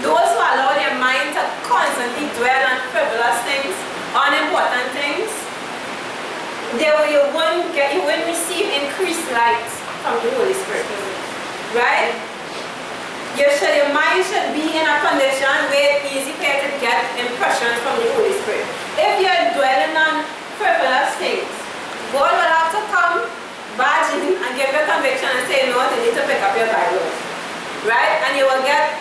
those who allow their mind to constantly dwell on frivolous things, unimportant things, you won't receive increased light from the Holy Spirit. Right? Your mind should be in a condition where it's easy for you to get impressions from the Holy Spirit. If you're dwelling on frivolous things, God will have to come, barge in, and give you a conviction and say, no, you need to pick up your Bible. Right? And you will get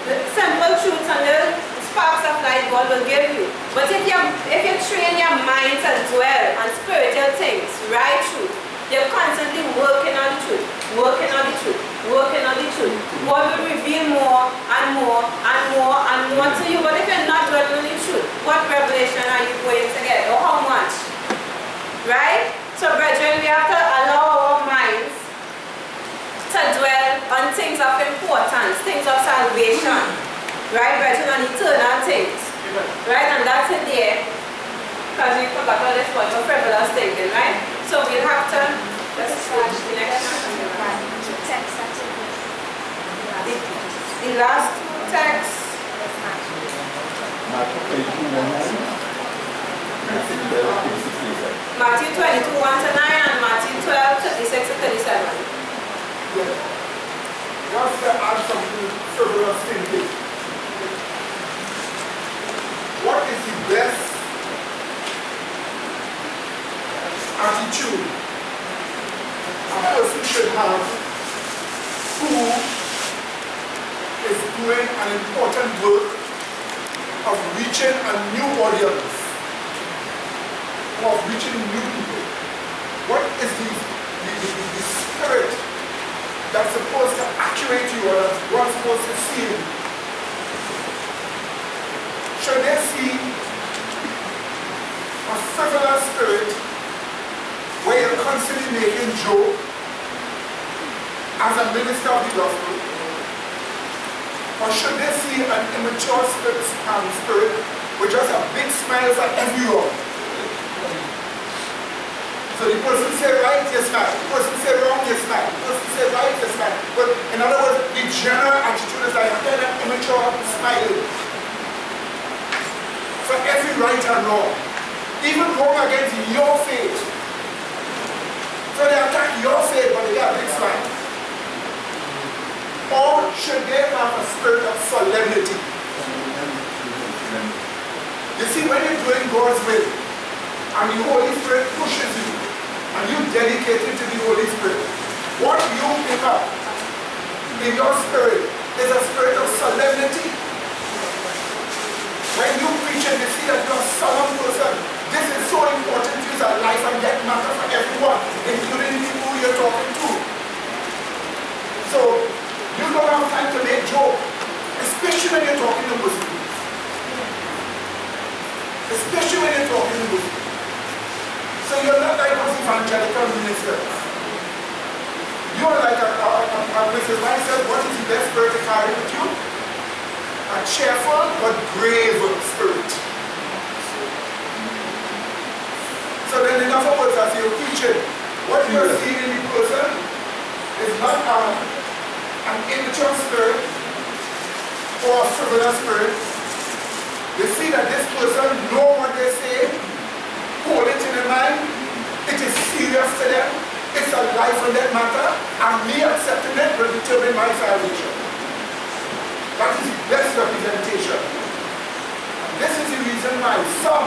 the simple truths and the sparks of light God will give you. But if you train your mind to dwell on spiritual things, right truth, you're constantly working on the truth, working on the truth, working on the truth. God will reveal more and more and more and more to you. But if you're not dwelling on the truth, what revelation are you going to get? Or how much? Right? So brethren, we have to allow our minds to dwell on things of importance, things of salvation. Right, brethren, on eternal things. Right, and that's it there. Because we forgot all this point of frivolous thinking, right? So we'll have to let's switch the next one. The last two texts. Matthew 22, 1-9 and Matthew 12, 36 and 37. Yeah. Just to add something frivolous thinking. What is the best attitude a person should have who is doing an important work of reaching a new audience, of reaching new people? What is the spirit that's supposed to actuate you, or that's what's supposed to see you? Should they see a frivolous spirit where you're constantly making jokes as a minister of the gospel? Or should they see an immature spirit with just a big smile for everyone? So the person say right, yes smile. The person say wrong, yes smile. The person say right, yes smile. But in other words, the general attitude is like kind of immature smiling for every right and wrong. Even wrong against your faith. So they attack your faith, but they got a big smile. Or should they have a spirit of solemnity? You see, when you're doing God's will, and the Holy Spirit pushes you, and you dedicate it to the Holy Spirit, what you pick up in your spirit is a spirit of solemnity. When you preach and you see that you're a solemn person, this is so important to you, it's a life and death matter for everyone, including the people you're talking to. So, you don't have time to make jokes, especially when you're talking to Muslims. Especially when you're talking to Muslims. So you're not like those evangelical ministers. You are like Mrs. White said, what is the best spirit to carry with you? A cheerful but grave spirit. So then in other words, as you're preaching, what you're seeing in the person is not an immature spirit or a frivolous spirit. You see that this person knows what they say, hold it in their mind, it is serious to them, it's a life and death matter, and me accepting it will determine my salvation. That is the best representation. And this is the reason why some,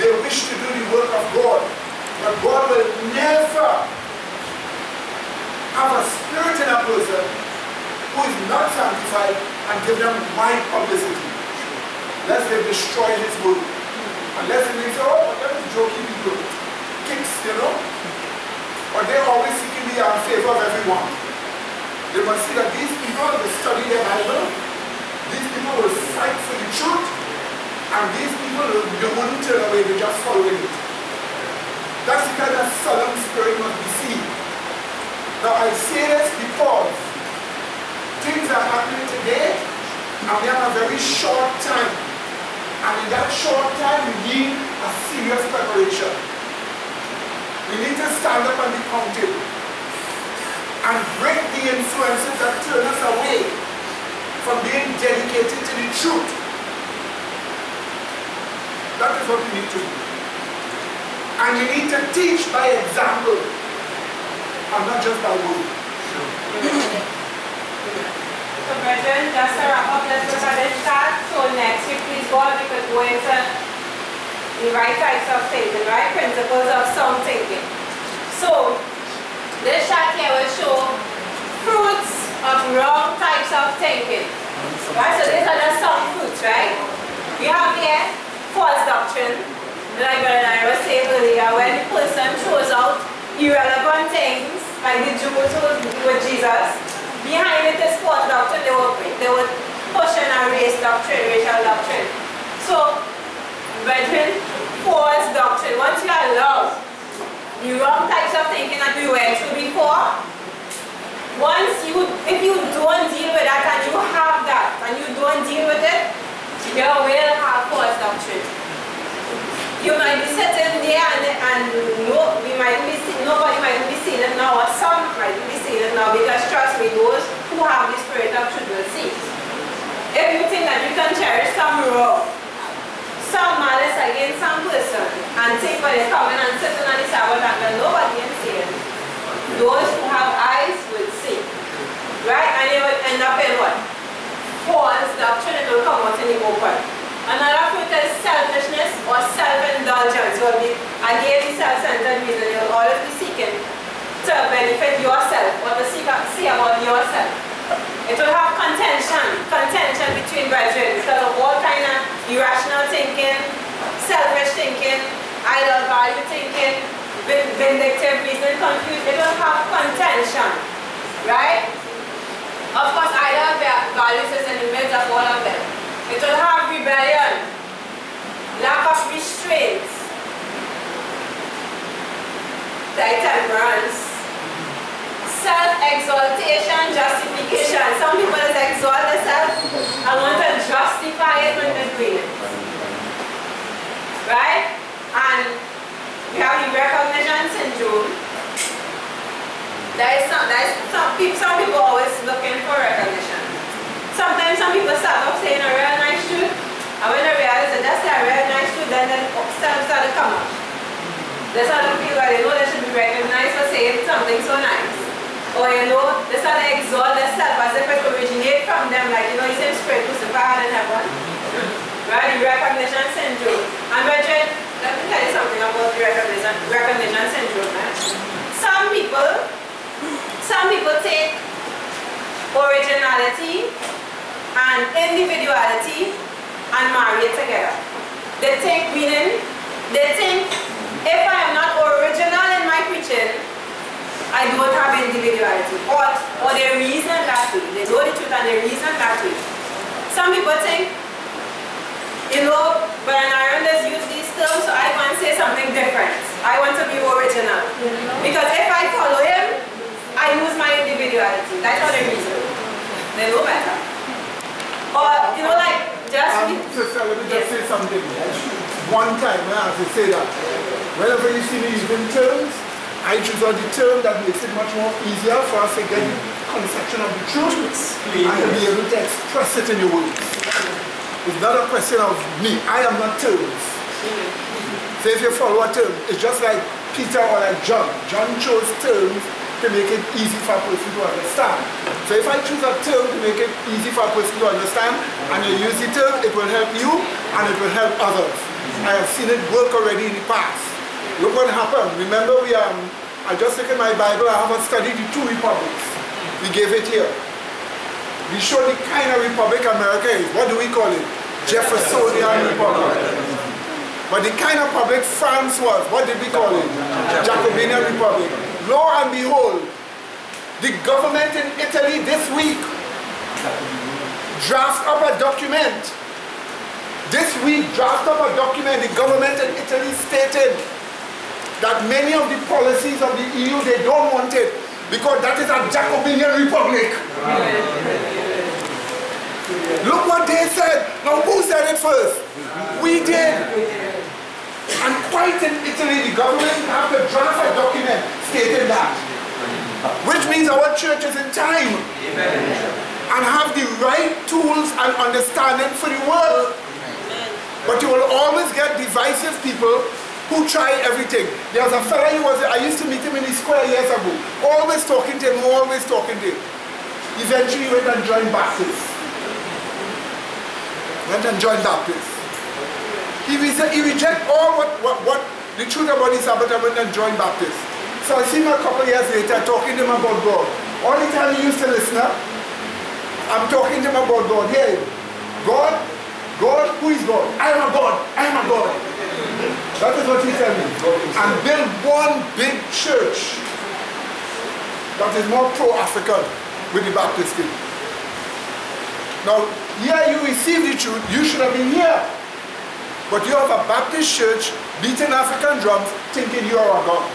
they wish to do the work of God, but God will never have a spirit in a person who is not sanctified and give them wide publicity. Lest they destroy his work. Unless they say, oh, but that is joking people. Kicks, you know. But they're always seeking the favor of everyone. They must see that these people will study their Bible, these people will fight for the truth, and these people they wouldn't turn away, they're just following it. That's the kind of solemn spirit must be seen. Now I say this because things are happening today, and we have a very short time. And in that short time, we need a serious preparation. We need to stand up and be counted and break the influences that turn us away from being dedicated to the truth. That is what we need to do. And we need to teach by example and not just by word. So brethren, just to wrap up, let's look at this chart. So next week, please God, we could go into the right types of thinking, right? Principles of sound thinking. So this chart here will show fruits of wrong types of thinking. Right? So these are the some fruits, right? We have here false doctrine, like Brother Nair was saying earlier, when the person throws out irrelevant things, like the Jews with Jesus. Behind it is false doctrine, they were pushing a race doctrine, racial doctrine. So, brethren, false doctrine, once you allow the wrong types of thinking that we went through before, if you don't deal with that and you have that and you don't deal with it, you will have false doctrine. You might be sitting there and nobody might be seeing it now, or some might be seeing it now, because trust me, those who have the spirit of truth will see. If you think that you can cherish some wrong, some malice against some person, and think when it's coming and sitting on the Sabbath and nobody can see it, those who have eyes will see. Right? And you will end up in what? False doctrine, it will come out in the open. Another fruit is selfishness or self-indulgence. Will be again the self-centered reason. You will always be seeking to benefit yourself or to see about yourself. It will have contention between brethren because of all kind of irrational thinking, selfish thinking, idol value thinking, vindictive reasoning, confusion. It will have contention, right? Of course, idol values is in the midst of all of them. It will have rebellion, lack of restraint, temperance, self exaltation, justification. Some people just exalt themselves and want to justify it when they're doing it. Right? And we have the recognition syndrome. Some people always looking for recognition. Sometimes some people start off saying a real nice truth, and when they realize that that's a real nice truth, then start to come up. They start to feel like they know they should be recognized for saying something so nice. Or they start to exalt themselves as if it originates from them, like you say spirit crucified in heaven. Right? The recognition syndrome. And brethren, let me tell you something about the recognition syndrome. Right? Some people take originality and individuality and marry it together. They think if I am not original in my preaching, I don't have individuality. Or they reason that way. They know the truth and they reason that way. Some people think, but Aaron does use these terms, so I want to say something different. I want to be original. Because if I follow him, I lose my individuality. That's what they reason. They know better. Or, Sister, let me just say something. One time, I have to say that. Whenever you see me using terms, I choose out the term that makes it much more easier for us to get the conception of the truth and to be able to express it in your words. It's not a question of me. I am not terms. So if you follow a term, it's just like Peter or like John. John chose terms to make it easy for a person to understand. So if I choose a term to make it easy for a person to understand, and you use the term, it will help you and it will help others. I have seen it work already in the past. Look what happened. Remember, I just look at my Bible, I haven't studied the two republics. We gave it here. We showed the kind of republic America is. What do we call it? Jeffersonian Republic. But the kind of republic France was, what did we call it? Jacobinian Republic. Lo and behold, the government in Italy this week drafts up a document. This week drafts up a document, the government in Italy stated that many of the policies of the EU, they don't want it because that is a Jacobinian Republic. Look what they said. Now who said it first? We did. And quite in Italy, the government have to draft a document stating that. Which means our church is in time. And have the right tools and understanding for the world. But you will always get divisive people who try everything. There was a fellow, I used to meet him in the square years ago. Always talking to him, always talking to him. Eventually he went and joined Baptist. He rejected all what the truth about the Sabbath and went and joined Baptist. So I see him a couple of years later talking to him about God. All the time he used to listen up, I'm talking to him about God. Here, God, who is God? I am a God, I am a God. That is what he told me. And build one big church that is more pro-African with the Baptist thing. Now, here you receive the truth, you should have been here. But you have a Baptist church beating African drums thinking you are a God.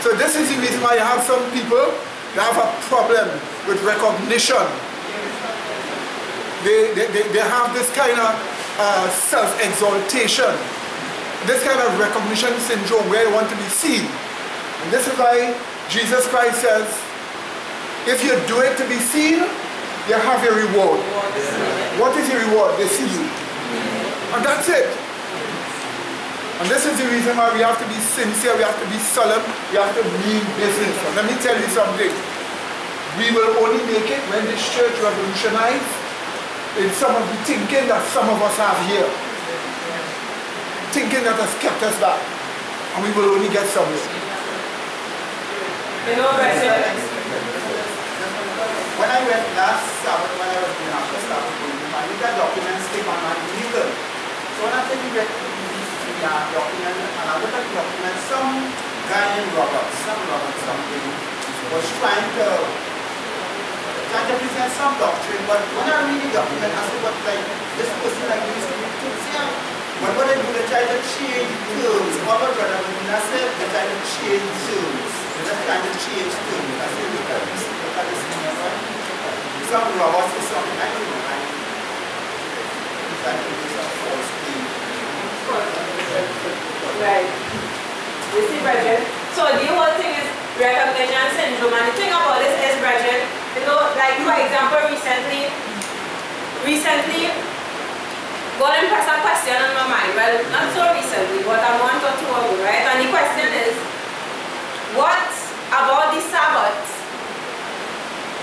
So this is the reason why you have some people that have a problem with recognition. They have this kind of self-exaltation, this kind of recognition syndrome where they want to be seen. And this is why Jesus Christ says, if you do it to be seen, you have your reward. What is your reward? They see you. And that's it. And this is the reason why we have to be sincere, we have to be solemn, we have to mean business. And let me tell you something. We will only make it when this church revolutionizes in some of the thinking that some of us have here. Thinking that has kept us back. And we will only get somewhere. You know, when I went last Sabbath, when I was doing after Sabbath, I looked at documents came on my vehicle. So when I take you get the document, and I look at the document, some guy named Robert, something, was trying to present some doctrine, but when I read the document, I said, but like, this person like used to be too young. But what they do, they try to change terms. All my brother, when I said they try to change terms. You're just trying to change things. That's what you got. Look at this thing as well. Some robots or something, I don't know. It's like some false thing. Right. You see, Bridget? So the whole thing is recognition syndrome, and the thing about this is, Bridget, you know, like for example, recently, God impressed a question on my mind. Well, not so recently, but a month or two ago, right? And the question is, what about the Sabbath?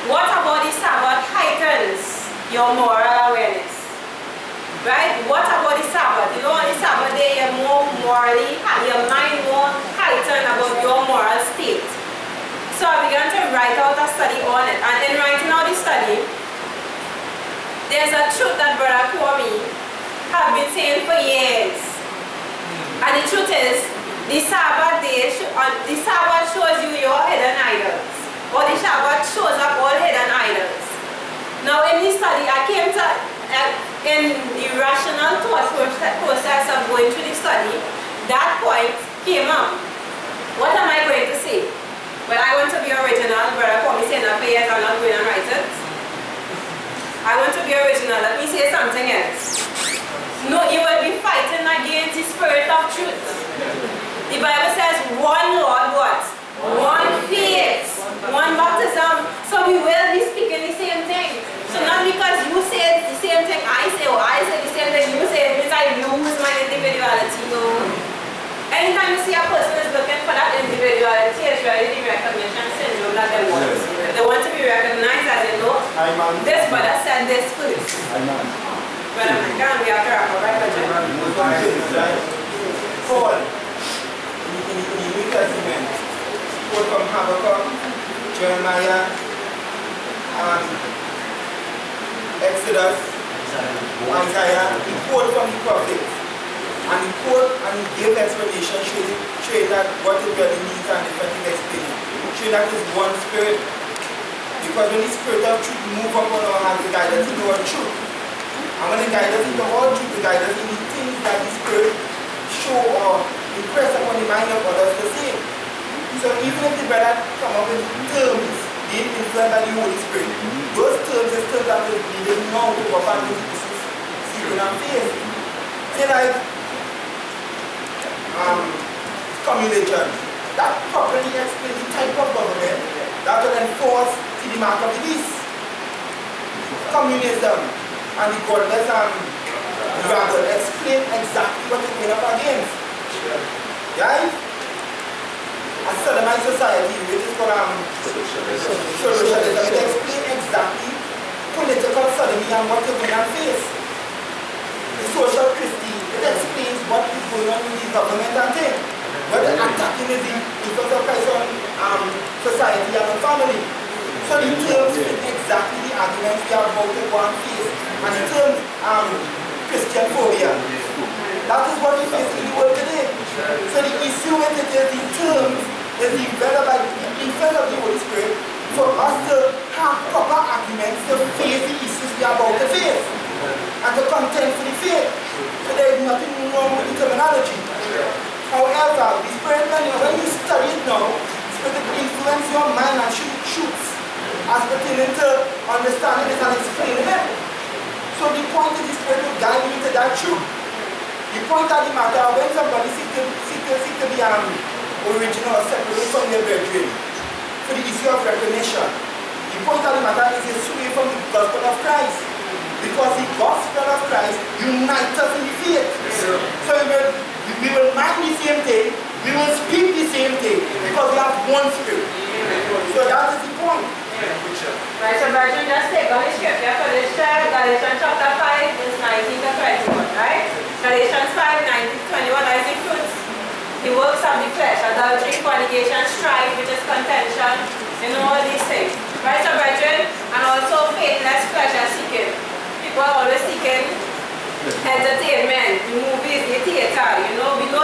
What about the Sabbath heightens your moral awareness? Right? What about the Sabbath? You know, on the Sabbath day, you're more morally, your mind more heightened about your moral state. So I began to write out a study on it. And in writing out the study, there's a truth that Brother Kwame have been saying for years. And the truth is, the Sabbath day, the Sabbath shows you your hidden idols. Or the Sabbath shows up all hidden idols. Now in this study, I came to, in the rational thought process of going through the study, that point came up. What am I going to say? Well, I want to be original. Brother Kwame saying that for years, I'm not going to write it. I want to be original. Let me say something else. No, you will be fighting against the spirit of truth. The Bible says one Lord, what? One faith, one baptism. So we will be speaking the same thing. So not because you say the same thing I say, or I say the same thing you say, it means I lose my individuality. No. Anytime you see a person is looking for that individuality, it's really the recognition syndrome that they want. They want to be recognized as they know. This brother said this first. But I'm going to be after a right? Paul, in the New Testament, quote from Habakkuk, Jeremiah, Exodus, Isaiah, he quote from the prophets. And he quote and he gave explanation showing that what it really means and effective explanation. Showing that is one spirit. Because when the spirit of truth move upon our heart, it guides us into all truth. And when it guides us into all truth, it guides us in the things that the spirit show or impress upon the mind of others to say. So even if the brother come up with terms being influenced by the Holy Spirit, those terms is terms that will be the norm to perform with Jesus seeking and faith. Say like communication. That properly explains the type of government that will enforce the mark of the beast. Communism and the godless rabble explain exactly what it's going up against. Right? A Sodomite society, which is called socialism, it explains exactly political sodomy and what you're going to face. The social Christianity, it explains what is going on in the government and things. What the attacking is the effect of Christ on society and on family. So the terms fit exactly the arguments we are about to go and face. And the terms Christian phobia. That is what we face in the world today. So the issue with it is the terms is developed by the influence of the Holy Spirit for us to have proper arguments to face the issues we are about to face. And to contend for the faith. So there is nothing wrong with the terminology. However, the Spirit, when you study it now, Spirit will influence your mind and shoots as pertaining to understanding it and explaining it. So the point is the Spirit will guide you into that truth. The point of the matter, when somebody seek to be original or separate from their brethren for the issue of recognition, the point of the matter is a sway from the gospel of Christ. Because the gospel of Christ unites us in the faith. So we will mind the same thing, we will speak the same thing, because we have one spirit. So that is the point. Right, so Virgin, just take on the scripture for this child, Galatians chapter 5, verse 19 to 21, right? Galatians 5, 19 to 21, that is the fruits, the works of the flesh, adultery, fornication, strife, which is contention, you know, all these things. Right, so Virgin, and also faithless pleasure seeking. People are always seeking entertainment, the movies, the theater, you know, we know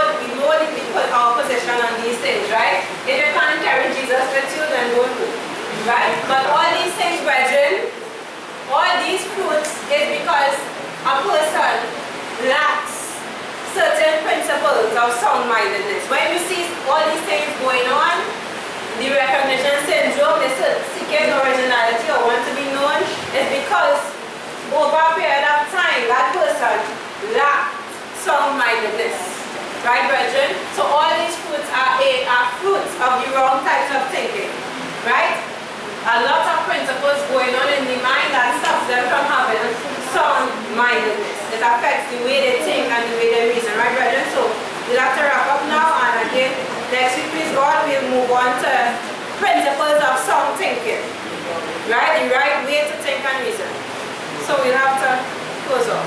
our position on these things, right? If you can't carry Jesus with you, then don't go, right? But all these things, brethren, all these fruits is because a person lacks certain principles of sound-mindedness. When you see all these things going on, the recognition syndrome, they seeking originality or want to be known, is because over a period of time, that person lacked sound-mindedness. Right, brethren? So all these fruits are fruits of the wrong types of thinking. Right? A lot of principles going on in the mind that stops them from having sound-mindedness. It affects the way they think and the way they reason. Right, brethren? So we'll have to wrap up now, and again, next week, please God, we'll move on to principles of sound thinking. Right? The right way to think and reason. So we'll have to close off.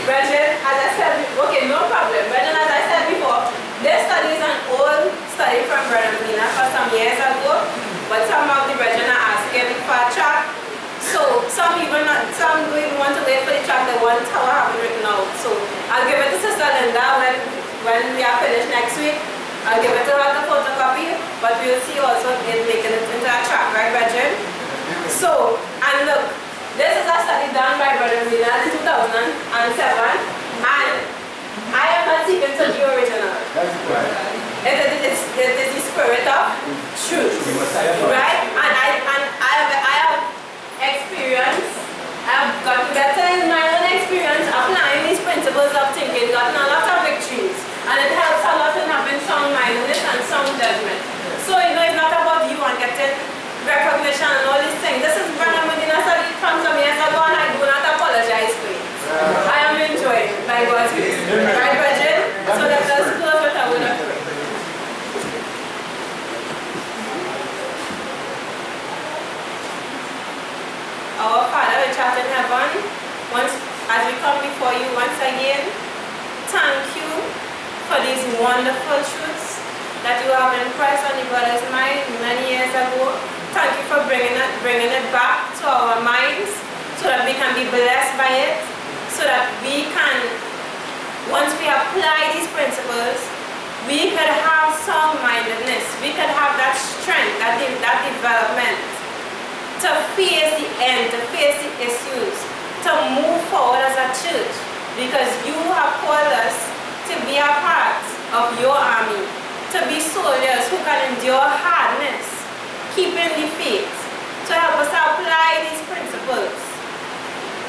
Brethren, as I said, okay, no problem. Brethren, as I said before, this study is an old study from Brother Mina for some years ago, but some of the brethren are asking for a track. So some don't even want to wait for the track, they want how I have it written out. So I'll give it to Sister Linda when we are finished next week. I'll give it to her to photocopy, but we'll see also in making it into a track, right, brethren? So, and look, this is a study done by Brother Mina in 2007, and I am not seeking to the original. It is the spirit of truth, right? And I have experience, I've gotten better in my own experience applying these principles of thinking, gotten a lot of victories, and it helps a lot in having sound-mindedness and sound judgment. So, you know, it's not about you and getting recognition and all these things. This is Brother Medina study from some years ago, and I do not apologize for it. I am enjoying it by God's grace. Right, brethren? So let us close with a word of prayer. Our Father which art in heaven, as we come before you once again, thank you for these wonderful truths that you have impressed on the brother's mind many years ago. Thank you for bringing it back to our minds so that we can be blessed by it, so that we can, once we apply these principles, we could have sound-mindedness, we could have that strength, that development to face the end, to face the issues, to move forward as a church, because you have called us to be a part of your army, to be soldiers who can endure hardness, keeping the faith, to help us to apply these principles.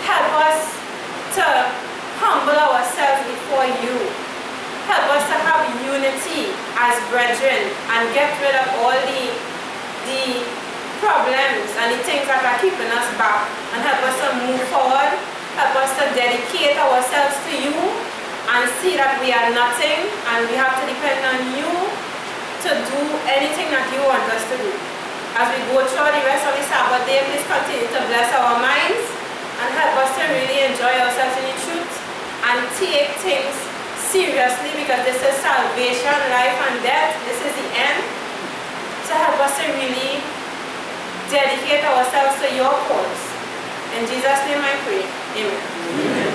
Help us to humble ourselves before you. Help us to have unity as brethren and get rid of all the problems and the things that are keeping us back, and help us to move forward. Help us to dedicate ourselves to you and see that we are nothing and we have to depend on you to do anything that you want us to do. As we go through the rest of the Sabbath day, please continue to bless our minds and help us to really enjoy ourselves in the truth and take things seriously, because this is salvation, life and death. This is the end. So help us to really dedicate ourselves to your cause. In Jesus' name I pray. Amen.